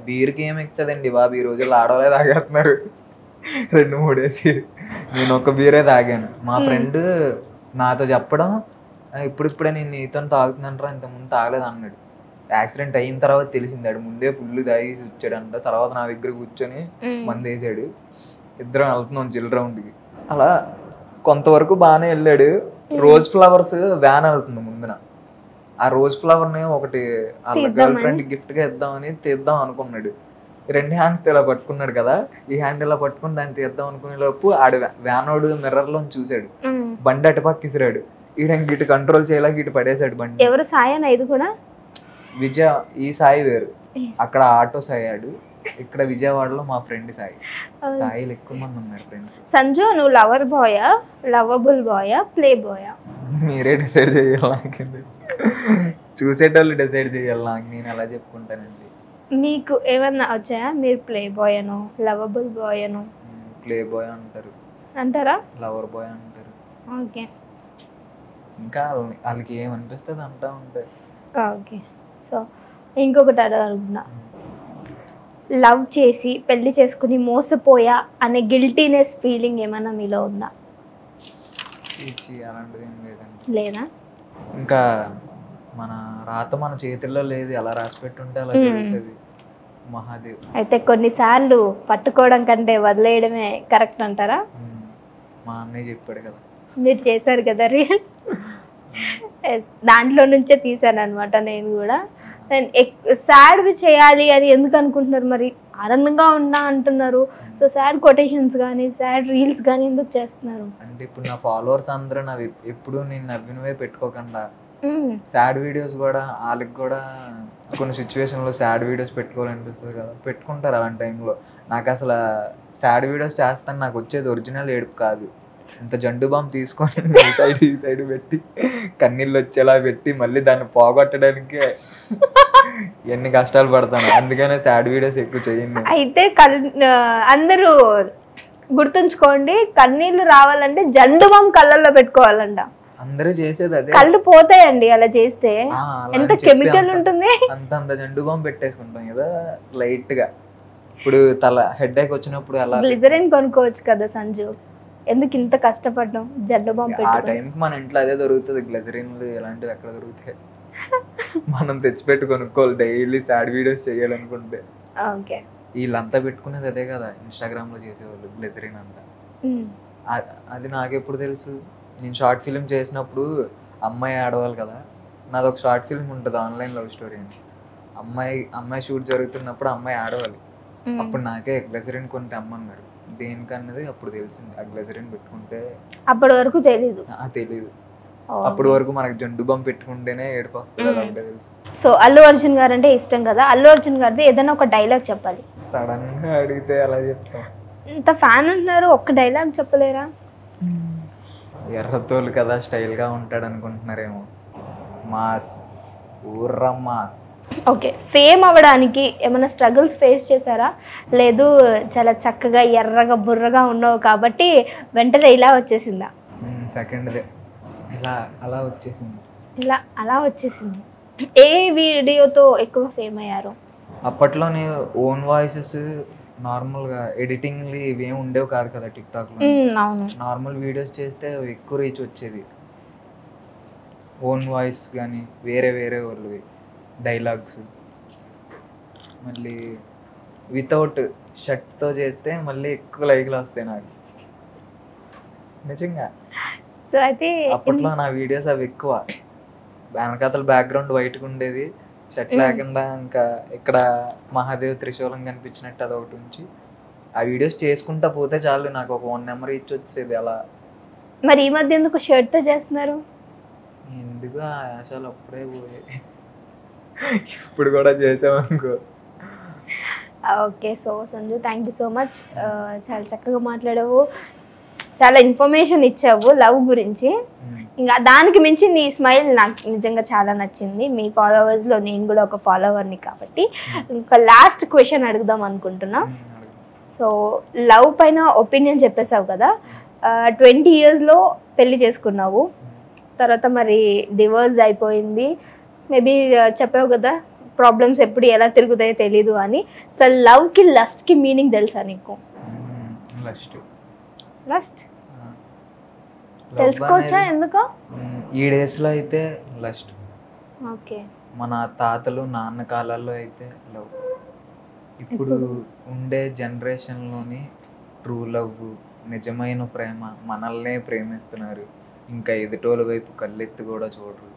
బీర్కి ఏం ఎక్కుతుందండి బాబు, ఈ రోజుల్లో ఆడవాళ్ళే తాగేస్తున్నారు 2-3 వేసి. నేను ఒక బీరే తాగాను. మా ఫ్రెండ్ నాతో చెప్పడం, ఇప్పుడిప్పుడే నేను నీతో తాగుతున్నాను, ఇంతకుముందు తాగలేదు అన్నాడు. యాక్సిడెంట్ అయిన తర్వాత తెలిసింది, ఆడు ముందే ఫుల్ తాగేసి వచ్చాడంట. తర్వాత నా దగ్గర కూర్చొని మందు వేసాడు. ఇద్దరం వెళ్తున్నాం చిల్ రౌండ్కి. అలా కొంతవరకు బాగానే వెళ్ళాడు. రోజ్ ఫ్లవర్స్ వ్యాన్ వెళ్తుంది ముందున. ఆ రోజ్ ఫ్లవర్ని ఒకటి వాళ్ళ గర్ల్ ఫ్రెండ్ గిఫ్ట్గా ఇద్దామని తీద్దాం అనుకున్నాడు. 2 హ్యాండ్స్ ఇలా పట్టుకున్నాడు కదా, ఈ హ్యాండ్ ఇలా పట్టుకుని దాన్ని తీద్దాం అనుకునే లోపు ఆడు వ్యానోడు మిర్రర్లో చూసాడు, బండి అటుపక్క ఇసిరాడు. ఈడ ఇటు కంట్రోల్ చేయలేక ఇటు పడేసాడు బండి. ఎవరు సాయన? ఇది కూడా విజయ ఈ సాయి వేరు, అక్కడ ఆటో సాయి ఆడు, ఇక్కడ విజయవాడలో మా ఫ్రెండ్ సాయి. సాయిలు ఎక్కువ మంది ఉన్నారు ఫ్రెండ్స్. సంజు నువ్వు లవర్ బాయా, లవబుల్ బాయా, ప్లే బాయా? మీరే డిసైడ్ చేయాలి, నాకు చూసేటోళ్ళు డిసైడ్ చేయాలి, నాకు నేను ఎలా చెప్పుకుంటానండి. మీకు ఏమన్నా వచ్చాయా? మీరు ప్లే బాయ్ అనో లవబుల్ బాయ్ అనో? ప్లే బాయ్ అంటారు, అంటారా? లవర్ బాయ్ అంటారు. ఓకే, ఇంకా వాళ్ళకి ఏమనిపిస్తుంది అంటా ఉంటారు. ఓకే. సో ఇంకొకటి అడగాలనుకున్నా, లవ్ చేసి పెళ్లి చేసుకుని మోసపోయా అనే గిల్టీనెస్ ఫీలింగ్ ఏమైనా మీలో ఉందా? అలాంటిది ఏం లేదండి. లేదా? ఇంకా మన రాత మన చేతుల్లో లేదు, ఎలా రాసి పెట్టుంటే అలా జరుగుతుంది. మహాదేవ్. అయితే కొన్నిసార్లు పట్టుకోవడం కంటే వదిలేయడమే కరెక్ట్ అంటారా? మా అన్నయ్య చెప్పాడు కదా. మీరు చేశారు కదా రియల్, దాంట్లో నుంచే తీసాను అనమాట నేను కూడా. నేను సాడ్వి చేయాలి అని ఎందుకు అనుకుంటున్నారు మరి? ఆనందంగా ఉన్నా అంటున్నారు, సో సాడ్ కొటేషన్స్ కానీ సాడ్ రీల్స్ కానీ ఎందుకు చేస్తున్నారు? అంటే ఇప్పుడు నా ఫాలోవర్స్ అందరూ నావి ఎప్పుడు నేను నవ్వినవే పెట్టుకోకుండా సాడ్ వీడియోస్ కూడా, వాళ్ళకి కూడా కొన్ని సిచ్యువేషన్లో సాడ్ వీడియోస్ పెట్టుకోవాలనిపిస్తుంది కదా, పెట్టుకుంటారు అలాంటి టైంలో. నాకు అసలు సాడ్ వీడియోస్ చేస్తాను, నాకు వచ్చేది ఒరిజినల్ ఏడుపు కాదు. ఇంత జండు బామ్ తీసుకొని ఈ సైడ్ పెట్టి కన్నీళ్ళు వచ్చేలా పెట్టి మళ్ళీ దాన్ని పోగొట్టడానికి ఎన్ని కష్టాలు పడతాను. అందుకనే సాడ్ వీడియోస్ ఎక్కువ చేయండి. అయితే అందరూ గుర్తుంచుకోండి, కన్నీళ్లు రావాలంటే జండు బామ్ కళ్ళల్లో పెట్టుకోవాలంట. అందరూ చేసేది అదే, కళ్ళు పోతాయండి అలా చేస్తే. ఎంత కెమికల్ ఉంటుంది. అంత జండు బామ్ పెట్టేసుకుంటాం కదా లైట్ గా. ఇప్పుడు తల హెడ్ ఏక్ వచ్చినప్పుడు అలా గ్లిజరిన్ కొనుక్కోవచ్చు కదా సంజు, ఎందుకు ఇంత కష్టపడ్డాం జండు బామ్ ఆ పెట్టుకొని? టైంకి మన ఇంట్లో అదే దొరుకుతుంది, గ్లిజరిన్లు ఇలాంటివి ఎక్కడ దొరుకుతాయి. మనం తెచ్చిపెట్టు కొనుక్కోవాలి డైలీ సాడ్ వీడియోస్ చేయాలనుకుంటే. ఓకే, వీళ్ళంతా పెట్టుకునేది అదే కదా ఇన్స్టాగ్రామ్ లో చేసేవాళ్ళు, గ్లిజరిన్ అంతా. అది నాకెప్పుడు తెలుసు? నేను షార్ట్ ఫిలిం చేసినప్పుడు అమ్మాయి ఆడవాలి కదా, నాది ఒక షార్ట్ ఫిల్మ్ ఉంటుంది ఆన్లైన్ లవ్ స్టోరీ అని. అమ్మాయి షూట్ జరుగుతున్నప్పుడు అమ్మాయి ఆడవాలి, అప్పుడు నాకే గ్లిజరిన్ కొని తెమ్మన్నారు. దేనికన్నది అప్పుడు తెలిసింది, ఆ గ్లిజరిన్ పెట్టుకుంటే. అప్పటి వరకు తెలీదు? తెలీదు, అప్పటి వరకు మనకు జండు బామ్ పెట్టుకుంటేనే ఏడుపు వస్తుంది, అదంటే తెలుసు. సో అల్లు అర్జున్ గారు అంటే ఇష్టం కదా, అల్లు అర్జున్ గారిది ఏదైనా ఒక డైలాగ్ చెప్పాలి. సడన్ గా అడిగితే అలా చెప్తాం. ఇంత ఫ్యాన్ అంటున్నారు, ఒక్క డైలాగ్ చెప్పలేరా? ఎర్రతోలు కదా స్టైల్ గా ఉంటాడు అనుకుంటున్నారేమో. మాస్, ఊర్రా మాస్. ఓకే, ఫేమ్ అవ్వడానికి ఏమైనా స్ట్రగుల్స్ ఫేస్ చేశారా? లేదు చాలా చక్కగా ఎర్రగా బుర్రగా ఉన్నావు కాబట్టి వెంటనే ఇలా వచ్చేసిందా? సెకండ్ డే ఇలా అలా వచ్చేసింది. అలా వచ్చేసింది. ఏ వీడియోతో ఎక్కువ ఫేమ్ అయ్యారు? అప్పట్లోనే ఓన్ వాయిసెస్, నార్మల్గా ఎడిటింగ్లు ఇవేమి ఉండేవి కాదు కదా టిక్టాక్లో. అవును, నార్మల్ వీడియోస్ చేస్తే ఎక్కువ రీచ్ వచ్చేది. ఓన్ వాయిస్ కానీ వేరే వాళ్ళవి డైలాగ్స్, మళ్ళీ వితౌట్ షర్ట్తో చేస్తే మళ్ళీ ఎక్కువ లైక్లు వస్తాయి నాకు నిజంగా. సో అయితే అప్పట్లో నా వీడియోస్ అవి ఎక్కువ, వెనకాతల బ్యాక్గ్రౌండ్ వైట్గా ఉండేది, షర్ట్ లేకుండా ఇంకా ఇక్కడ మహాదేవ్ త్రిశూలం కనిపించినట్టు అదొకటి ఉంచి ఆ వీడియోస్ చేసుకుంటా పోతే చాలు, నాకు ఒక 1 నెంబర్ ఇచ్చి వచ్చేది అలా. మరి ఈ మధ్య ఎందుకు షర్ట్తో చేస్తున్నారు? ఎందుకు ఆ ఆశలు అప్పుడే పోయాయి, ఇప్పుడు కూడా చేసామనుకో. Okay, so Sanju thank you so much, చాలా చక్కగా మాట్లాడావు, చాలా ఇన్ఫర్మేషన్ ఇచ్చావు లవ్ గురించి. ఇంకా దానికి మించి నీ స్మైల్ నాకు నిజంగా చాలా నచ్చింది. మీ ఫాలోవర్స్లో నేను కూడా ఒక ఫాలోవర్ని కాబట్టి ఇంకా లాస్ట్ క్వశ్చన్ అడుగుదాం అనుకుంటున్నా. సో లవ్ పైన ఒపీనియన్ చెప్పేసావు కదా, 20 yearsలో పెళ్లి చేసుకున్నావు, తర్వాత మరి డివోర్స్ అయిపోయింది. మేబీ చెప్పావు కదా ప్రాబ్లమ్స్ ఎప్పుడు ఎలా తిరుగుతాయో తెలీదు అని. సో లవ్కి లస్ట్కి మీనింగ్ తెలుసా నీకు? లస్ట్ తెలుసుకోవచ్చా ఎందుకో? ఈ డేస్లో అయితే లస్ట్. ఓకే, మన తాతలు నాన్న కాలాల్లో అయితే లవ్. ఇప్పుడు ఉండే జనరేషన్లోని ట్రూ లవ్, నిజమైన ప్రేమ, మనల్నే ప్రేమిస్తున్నారు, ఇంకా ఎదుటోళ్ళ వైపు కళ్ళెత్తి కూడా చూడరు.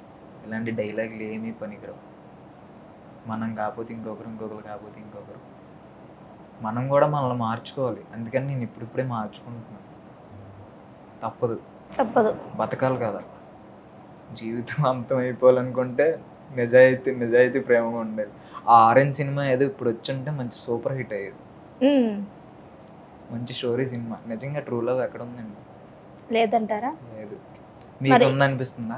ఇలాంటి డైలాగులు ఏమీ పనికిరావు. మనం కాకపోతే ఇంకొకరు కాకపోతే ఇంకొకరు. మనం కూడా మనల్ని మార్చుకోవాలి. అందుకని నేను ఇప్పుడిప్పుడే మార్చుకుంటున్నాను. తప్పదు, తప్పదు, బతకాలి కదా. జీవితం అంతం అయిపోవాలనుకుంటే నిజాయితీ ప్రేమగా ఉండేది. ఆ ఆరెంజ్ సినిమా ఏదో ఇప్పుడు వచ్చుంటే మంచి సూపర్ హిట్ అయ్యేది. మంచి స్టోరీ సినిమా. నిజంగా ట్రూ లవ్ ఎక్కడ ఉందండి? లేదంటారా? లేదు. మీకు ఉందనిపిస్తుందా?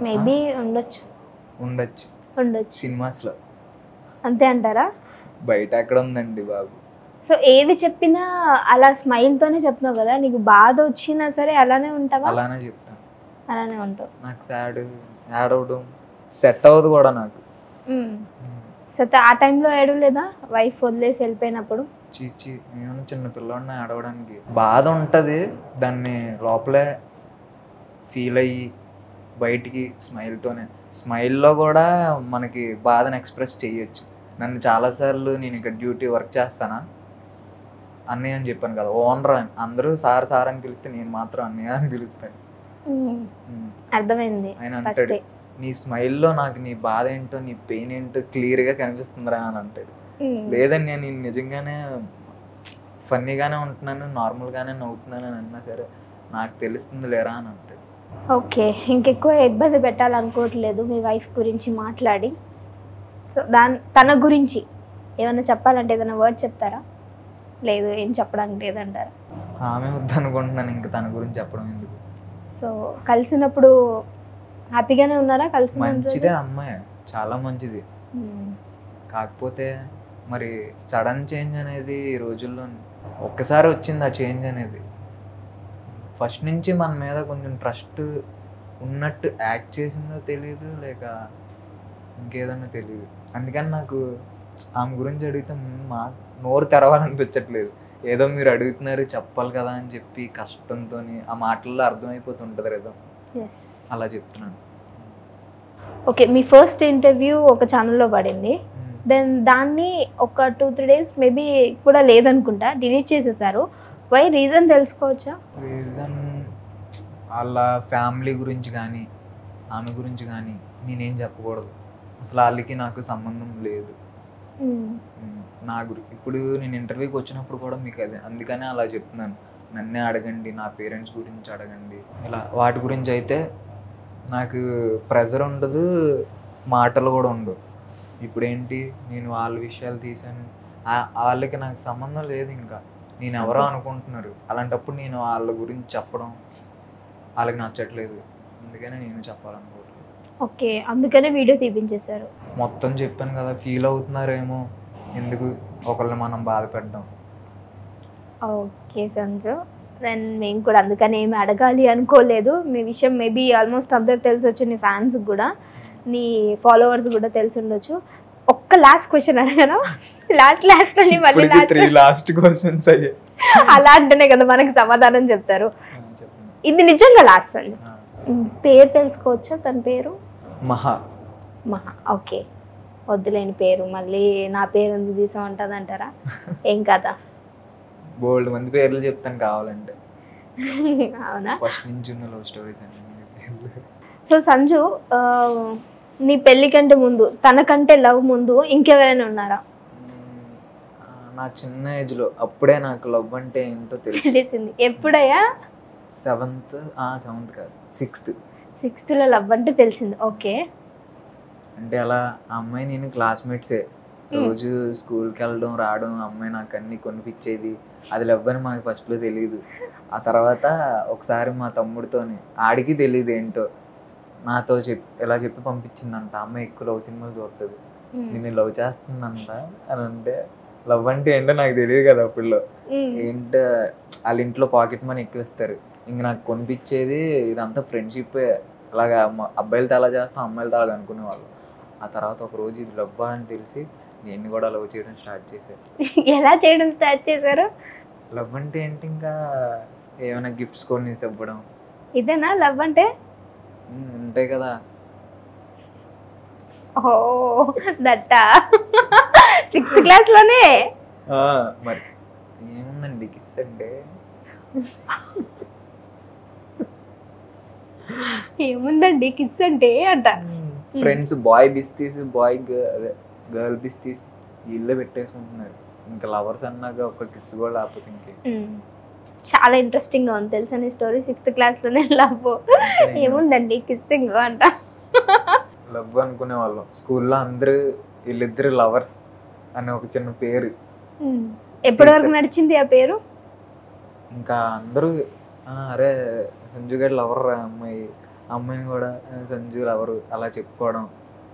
మేబీ ఉండొచ్చు సినిమాస్లో. అంతే అంటారా? బయట ఎక్కడ ఉందండి బాబు. సో ఏది చెప్పినా అలా స్మైల్తోనే చెప్తున్నావు కదా, నీకు బాధ వచ్చినా సరే అలానే ఉంటావా? అలానే చెప్తాను. అలానే ఉంటావు. నాకు సాడ్ ఏడవడం సెట్ అవ్వదు కూడా నాకు. సో ఆ టైంలో ఏడవలేదా వైఫ్ వదిలేసి వెళ్ళిపోయినప్పుడు? చీచి, నేను చిన్న పిల్లోడిని ఆడవడానికి బాధ ఉంటుంది. దాన్ని లోపలే ఫీల్ అయ్యి బయటికి స్మైల్లో కూడా మనకి బాధను ఎక్స్ప్రెస్ చేయొచ్చు. నన్ను చాలాసార్లు నేను ఇక్కడ డ్యూటీ వర్క్ చేస్తానా అన్నయ్య అని చెప్పాను కదా, ఓనర్ అని అందరూ సార్ అని పిలిస్తే నేను మాత్రం అన్నయ్య అని పిలుస్తాను. అర్థమైంది. ఆయన అంటాడు, నీ స్మైల్లో నాకు నీ బాధ ఏంటో నీ పెయిన్ ఏంటో క్లియర్గా కనిపిస్తుందిరా అని అంటాడు. లేదని నేను నిజంగానే ఫన్నీగానే ఉంటున్నాను, నార్మల్గానే నవ్వుతున్నాను అని అన్నా సరే నాకు తెలుస్తుంది లేరా అని అంటాడు. ఓకే, ఇంకెక్కువ ఇబ్బంది పెట్టాలనుకోవట్లేదు మీ వైఫ్ గురించి మాట్లాడి. సో తన గురించి ఏమైనా చెప్పాలంటే ఏదైనా వర్డ్ చెప్తారా? లేదు, ఏం చెప్పడానికి లేదంటారా? ఆమె వద్దనుకుంటున్నాను, ఇంకా తన గురించి చెప్పడం ఎందుకు. సో కలిసినప్పుడు హ్యాపీగానే ఉన్నారా? మంచిదే అమ్మాయి, చాలా మంచిది. కాకపోతే మరి సడన్ చేంజ్ అనేది ఈ రోజుల్లో ఒక్కసారి వచ్చింది ఆ చేంజ్ అనేది. ఫస్ట్ నుంచి మన మీద కొంచెం ట్రస్ట్ ఉన్నట్టు యాక్ట్ చేసిందో తెలియదు, లేక ఇంకేదన్నా తెలియదు. అందుకని నాకు ఆమె గురించి అడిగితే మా నోరు తెరవాలనిపించట్లేదు. ఏదో మీరు అడుగుతున్నారు చెప్పాలి కదా అని చెప్పి కష్టంతో ఆ మాటల్లో అర్థమైపోతుంటుంది కదా, అలా చెప్తున్నాను. ఓకే, మీ ఫస్ట్ ఇంటర్వ్యూ ఒక ఛానల్లో పడింది, దెన్ దాన్ని ఒక 2-3 days మేబీ కూడా లేదనుకుంటా డిలీట్ చేసేసారు. వై రీజన్ తెలుసుకోవచ్చా? రీజన్ వాళ్ళ ఫ్యామిలీ గురించి కానీ ఆమె గురించి కానీ నేనేం చెప్పకూడదు. అసలు వాళ్ళకి నాకు సంబంధం లేదు. ఇప్పుడు నేను ఇంటర్వ్యూకి వచ్చినప్పుడు కూడా మీకు అదే అందుకనే అలా చెప్తున్నాను, నన్నే అడగండి, నా పేరెంట్స్ గురించి అడగండి. ఇలా వాటి గురించి అయితే నాకు ప్రెజర్ ఉండదు, మాటలు కూడా ఉండవు. ఇప్పుడేంటి నేను వాళ్ళ విషయాలు తీసాను, వాళ్ళకి నాకు సంబంధం లేదు, ఇంకా నేను ఎవరో అనుకుంటున్నారు. అలాంటప్పుడు నేను వాళ్ళ గురించి చెప్పడం వాళ్ళకి నచ్చట్లేదు, అందుకనే నేను చెప్పాలనుకోవట్లేదు. ఓకే, అందుకనే వీడియో తీపించేశారు. మొత్తం చెప్పాను కదా, ఫీల్ అవుతున్నారేమో, ఎందుకు ఒకళ్ళని మనం బాధపెట్టడం. ఓకే సంజు, దెన్ మేము కూడా అందుకని ఏమి అడగాలి అనుకోలేదు. మీ విషయం మేబీ ఆల్మోస్ట్ అందరికి తెలిసి వచ్చు, నీ ఫ్యాన్స్ కూడా, నీ ఫాలోవర్స్ కూడా తెలిసి ఉండొచ్చు. ఒక్క లాస్ట్ క్వశ్చన్ అడగను, లాస్ట్ మళ్ళీ లాస్ట్ క్వశ్చన్స్ అయ్యే అలా అంటేనే కదా మనకి సమాధానం చెప్తారు. ఇది నిజంగా లాస్ట్ సంజు. పేరు తెలుసుకోవచ్చా? తన పేరు మహా. ఓకే, వద్దులేని పేరు, మళ్ళీ నా పేరు ఎందుకు తీసామంటుంది అంటారా? ఏం కదా, బోల్డ్ మంది పేర్లు చెప్తాను కావాలంటే. అవునా? ఫస్ట్ నుంచి ఉన్న లవ్ స్టోరీస్ అండి. సో సంజు, నీ పెళ్లి కంటే ముందు, తనకంటే లవ్ ముందు ఇంకెవరైనా ఉన్నారా? నా చిన్న ఏజ్లో అప్పుడే నాకు లవ్ అంటే ఏంటో తెలిసింది. ఎప్పుడయ్యా? సెవెంత్ కాదు, సిక్స్త్ లవ్ అంటే తెలిసింది. ఓకే, అంటే అలా అమ్మాయి నేను క్లాస్మేట్సే, రోజు స్కూల్కి వెళ్ళడం రావడం, అమ్మాయి నాకు అన్ని కొనిపించేది. అది లవ్ అని మనకు ఫస్ట్లో తెలియదు. ఆ తర్వాత ఒకసారి మా తమ్ముడితోని, ఆడికి తెలియదు ఏంటో, నాతో ఇలా చెప్పి పంపించిందంట, అమ్మాయి ఎక్కువ లవ్ సినిమాలు చూస్తుంది, నేను లవ్ చేస్తుందంట అని. అంటే లవ్ అంటే ఏంటో నాకు తెలియదు కదా అప్పుడులో. ఏంటో వాళ్ళ ఇంట్లో పాకెట్ మనీ ఎక్కువ ఇస్తారు, ఇంక నాకు కొనిపించేది. ఇదంతా ఫ్రెండ్షిప్, అలాగా అబ్బాయిలతో అలా చేస్తాం, అమ్మాయిలతో అలాగ అనుకునేవాళ్ళు. ఆ తర్వాత ఒక రోజు ఇది లవ్ అని తెలిసి నేను కూడా లవ్ చేయడం స్టార్ట్ చేశాను. ఎలా చేయడం స్టార్ట్ చేశారు? లవ్ అంటే ఏంటి, ఇంకా ఏమైనా గిఫ్ట్స్ కొని ఇవ్వడం, ఇదేనా లవ్ అంటే? ఉంటాయి కదా. ఓ దట్టా, 6th class లోనే. మరి ఏముందండి కిస్ అంటే, ఏముందండి కిస్ అంటే అంట. ఫ్రెండ్స్ బాయ్ బిస్తీస్, బాయ్ అదే గర్ల్ బిస్తీస్ వీళ్ళే పెట్టేసుకుంటున్నారు. ఇంకా లవర్స్ అన్నాక ఒక కిస్ కూడా లేకపోతే ఇంకే. చాలా ఇంట్రెస్టింగ్ గా ఉంది తెలుసా నీ స్టోరీ. 6th class లోనే లవ్, ఏముందండి కిస్సింగ్ అంట. లవ్ అనుకునే వాళ్ళం. స్కూల్లో అందరూ వీళ్ళిద్దరు లవర్స్ అని ఒక చిన్న పేరు. ఎప్పటి వరకు నడిచింది ఆ పేరు? ఇంకా అందరూ అరే సంజు గారు లవర్ అమ్మాయి, అమ్మాయిని కూడా సంజు లవరు అలా చెప్పుకోవడం.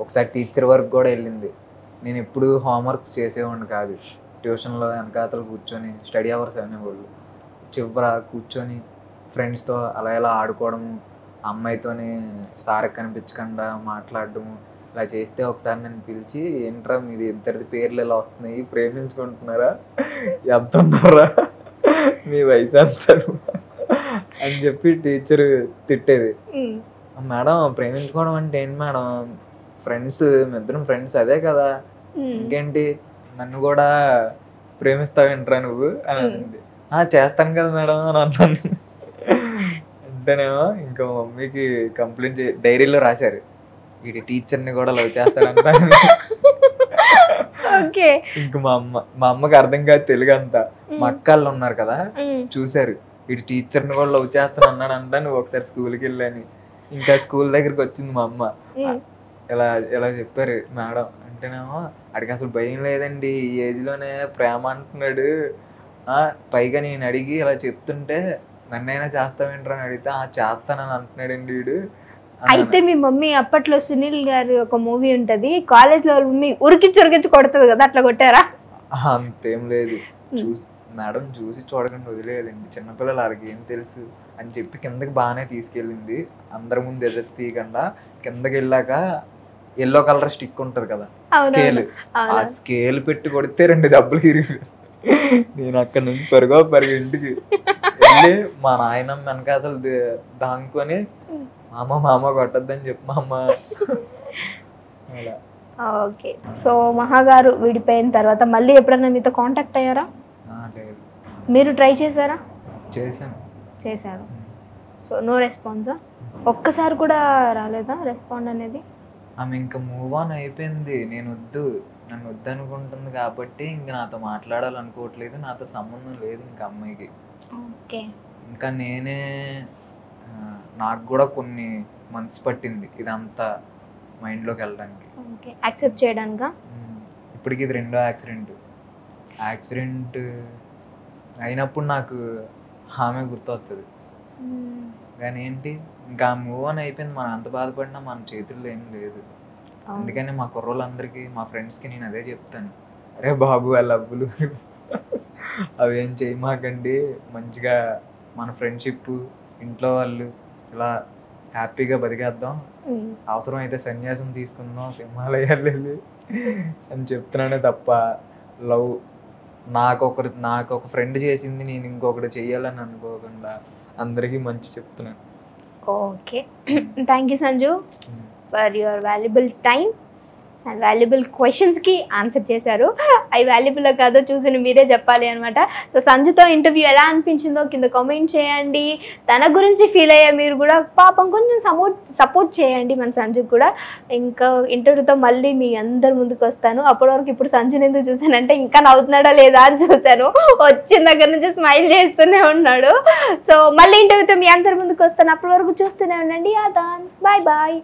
ఒకసారి టీచర్ వరకు కూడా వెళ్ళింది. నేను ఎప్పుడు హోంవర్క్స్ చేసేవాడిని కాదు. ట్యూషన్లో వెనకాతలు కూర్చొని స్టడీ అవర్స్ అనేవాళ్ళు. చివర కూర్చొని ఫ్రెండ్స్తో అలా ఇలా ఆడుకోవడము, అమ్మాయితోని సార్ కనిపించకుండా మాట్లాడడము ఇలా చేస్తే ఒకసారి నన్ను పిలిచి ఏంట్రా మీది ఇద్దరిది పేర్లు ఇలా వస్తున్నాయి, ప్రేమించుకుంటున్నారా, ఎంత ఉన్నారా, మీ వయసు అంటారు అని చెప్పి టీచర్ తిట్టేది. మేడం ప్రేమించుకోవడం అంటే ఏంటి మేడం, ఫ్రెండ్స్ ఇద్దరం ఫ్రెండ్స్ అదే కదా, ఇంకేంటి నన్ను కూడా ప్రేమిస్తావేంట్రా నువ్వు అని అంది. చేస్తాను కదా మేడం అని అన్నాను. అంటేనేమో ఇంకా మా మమ్మీకి కంప్లైంట్ డైరీలో రాశారు, వీడి టీచర్ని కూడా లవ్ చేస్తాడంట. ఇంకా మా అమ్మకి అర్థం కాదు తెలుగు అంతా. మా అక్కళ్ళు ఉన్నారు కదా చూసారు, వీడి టీచర్ని కూడా లవ్ చేస్తాను అన్నాడంట, నువ్వు ఒకసారి స్కూల్కి వెళ్ళని. ఇంకా స్కూల్ దగ్గరికి వచ్చింది మా అమ్మ, ఇలా చెప్పారు మేడం. అంటేనేమో అడిగి అసలు భయం లేదండి, ఈ ఏజ్లోనే ప్రేమ అంటున్నాడు, పైగా నేను అడిగి ఇలా చెప్తుంటే నన్నైనా చేస్తావేంట్రా అని అడిగితే చేస్తానని అంటున్నాడండి వీడు. అయితే మీ మమ్మీ అప్పట్లో సునీల్ గారి ఒక మూవీ ఉంటది, కాలేజ్ లో మమ్మీ ఉరికించి కొడుతుంది కదా, అట్లా కొట్టారా? అంతేం లేదు, చూసి మేడం చూసి చూడకుండా వదిలేయాలండి, చిన్నపిల్లలు వాళ్ళకి ఏం తెలుసు అని చెప్పి కిందకి బాగానే తీసుకెళ్ళింది. అందరి ముందు ఎజెత్ తీయకుండా కిందకి వెళ్ళాక ఎల్లో కలర్ స్టిక్ ఉంటది కదా స్కేల్, ఆ స్కేల్ పెట్టి కొడితే 2 దెబ్బలు తిరిగి నేను అక్కడి నుంచి పరుగు ఇంటికి వెళ్ళి మా నాయనమ్మ వెనకాతలు దాంకొని మామ కొట్టద్దని చెప్పి మా అమ్మ. ఓకే, సో మహాగారు విడిపోయిన తర్వాత మళ్ళీ ఎప్పుడైనా మీతో కాంటాక్ట్ అయ్యారా? లేదు. మీరు ట్రై చేశారా? చేశారు. సో నో రెస్పాన్సా? ఒక్కసారి కూడా రాలేదా రెస్పాండ్ అనేది? ఆమె ఇంకా మూవ్ ఆన్ అయిపోయింది. నన్ను వద్దు అనుకుంటుంది కాబట్టి ఇంకా నాతో మాట్లాడాలనుకోవట్లేదు, నాతో సంబంధం లేదు ఇంకా అమ్మాయికి. ఓకే, ఇంకా నాకు కూడా కొన్ని మంత్స్ పట్టింది ఇదంతా మైండ్లోకి వెళ్ళడానికి, యాక్సెప్ట్ చేయడానికా. ఇప్పటికి ఇది 2వ యాక్సిడెంట్ అయినప్పుడు నాకు ఆమె గుర్తొస్తుంది. కానీ ఏంటి ఇంకా మూవ్ ఆన్ అయిపోయింది, మనం ఎంత బాధపడినా మన చేతుల్లో ఏం లేదు. అందుకని మా కుర్రోళ్ళందరికీ మా ఫ్రెండ్స్కి నేను అదే చెప్తాను, అరే బాబు ఆ లవ్వులు అవేం చేయమాకండి, మంచిగా మన ఫ్రెండ్షిప్ ఇంట్లో వాళ్ళు ఇలా హ్యాపీగా బతికేద్దాం, అవసరం అయితే సన్యాసం తీసుకుందాం సింహాలయాలు వెళ్ళి అని చెప్తున్నానే తప్ప లవ్ నాకు ఒక ఫ్రెండ్ చేసింది నేను ఇంకొకటి చెయ్యాలని అనుకోకుండా అందరికీ మంచి చెప్తున్నాను. Okay, thank you Sanju for your valuable time and valuable క్వశ్చన్స్కి ఆన్సర్ చేశారు. అవి వాల్యుబుల్ కాదో చూసి మీరే చెప్పాలి అనమాట. సో సంజుతో ఇంటర్వ్యూ ఎలా అనిపించిందో కింద కామెంట్ చేయండి. తన గురించి ఫీల్ అయ్యే మీరు కూడా పాపం కొంచెం సపోర్ట్ చేయండి మన సంజుకి కూడా. ఇంకా ఇంటర్వ్యూతో మళ్ళీ మీ అందరి ముందుకు వస్తాను. అప్పటి వరకు ఇప్పుడు సంజుని ఎందుకు చూసానంటే ఇంకా నవ్వుతున్నాడా లేదా అని చూశాను, వచ్చిన దగ్గర నుంచి స్మైల్ చేస్తూనే ఉన్నాడు. సో మళ్ళీ ఇంటర్వ్యూతో మీ అందరి ముందుకు వస్తాను, అప్పటి వరకు చూస్తూనే ఉండండి. Aadan, bye bye.